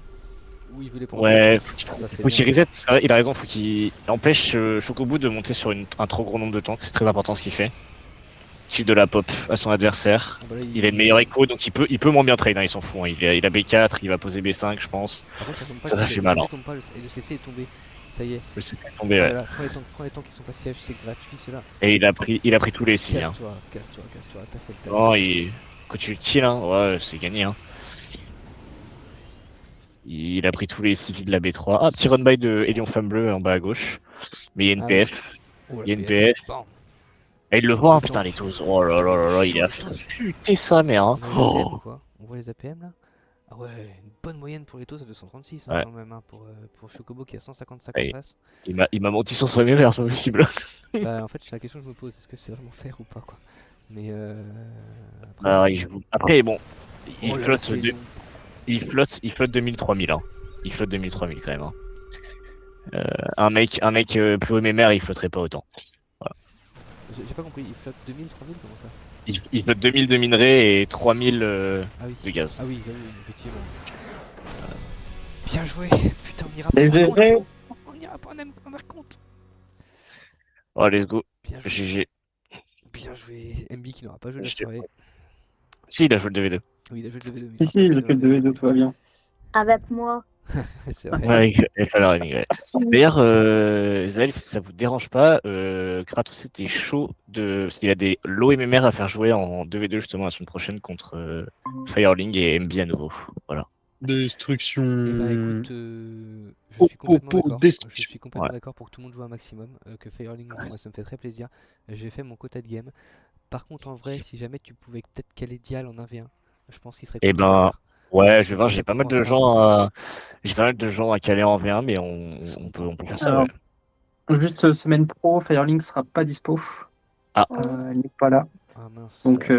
Où il veut les prendre. Ouais, Ça, c'est faut qu'il bien. reset, c'est vrai, il a raison, faut qu'il empêche Chocobo de monter sur un trop gros nombre de tanks, c'est très important ce qu'il fait. Kill de la pop à son adversaire. Ah bah là, Il a une meilleure écho, donc il peut moins bien trade, hein, il s'en fout. Hein. Il a B4, il va poser B5, je pense. Par contre, ça tombe pas. Ça le fait CC mal, hein. tombe pas. Et le CC est tombé. Ça y est. Le CC est tombé, Ah, ouais. voilà. Prends les temps qui sont pas sièges, c'est gratuit ceux-là. Et il a pris tous les signes. Hein. Casse-toi, casse-toi, casse-toi. T'as fait le Non, taf. quand tu le kills, hein, ouais, c'est gagné. Hein. Il a pris tous les civils de la B3. Ah, petit run by de Elion Femme Bleue en bas à gauche. Mais il y a une Ah oui. PF. Oh, Il y a la une PF. PF. Bam. Et il le voit, hein, Le putain, tank. les tous. Oh là là là là, il a futé sa mère. Hein. On a les APM ou Oh. quoi? On voit les APM là? Ah ouais, une bonne moyenne pour les TOS à 236 hein, Ouais. quand même, hein, pour Chocobo qui a 155 Ouais. en face. Il m'a menti sur son MMR, c'est pas possible. Bah en fait, c'est la question que je me pose, est-ce que c'est vraiment faire ou pas quoi? Mais après, Alors, après, bon, oh là là, c'est long. il flotte 2000-3000. Hein. Il flotte 2000-3000 quand même. Hein. Un mec plus haut MMR, il flotterait pas autant. J'ai pas compris, il flotte 2000, 3000, comment ça? Il flotte 2000 de minerais et 3000 Ah oui. de gaz. Ah oui, effectivement. Bien joué. Putain, on ira pas Mais en j'ai Arconte. vrai. On ira pas en Arconte. Oh, let's go. Bien joué. GG. Bien joué. MB qui n'aura pas joué la Je sais soirée. Si, il a joué le 2v2. Oui, il a joué le DV2. Si, si, j'ai fait le 2v2, tout va bien. Avec moi. C'est vrai. Ouais, il fallait remigrer. D'ailleurs, Zael, si ça vous dérange pas, Kratos était chaud parce qu'il a des low MMR à faire jouer en 2v2 justement la semaine prochaine contre Firelink et MB à nouveau. Voilà. Destruction. Eh bah écoute, je suis complètement d'accord. Je destruction. suis complètement Ouais. d'accord pour que tout le monde joue un maximum. Que Firelink, moi ça me fait très plaisir. J'ai fait mon quota de game. Par contre, en vrai, si jamais tu pouvais peut-être caler Dial en 1v1, je pense qu'il serait Eh content de le ben, faire. ouais, je vais Comme voir, ça, j'ai ça pas peut mal de commencer un gens petit j'ai pas mal de gens à caler en V1, mais on peut faire ça, Alors, ouais. juste semaine pro, Firelink sera pas dispo. Ah, Elle n'est pas là. peu. Ah mince. Donc,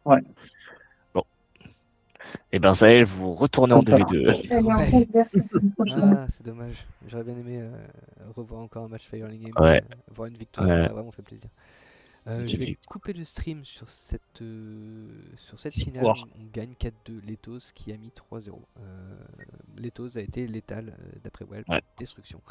ouais. et ben Zael, vous retournez en 2v2. Ah, c'est dommage. J'aurais bien aimé revoir encore un match Firelink Game, Ouais. voir une victoire, Ouais. ça m'a vraiment fait plaisir. Une Je vais victoire. couper le stream sur cette finale. Victoire. On gagne 4-2. Letos qui a mis 3-0. Letos a été létal d'après Well. Ouais. Destruction.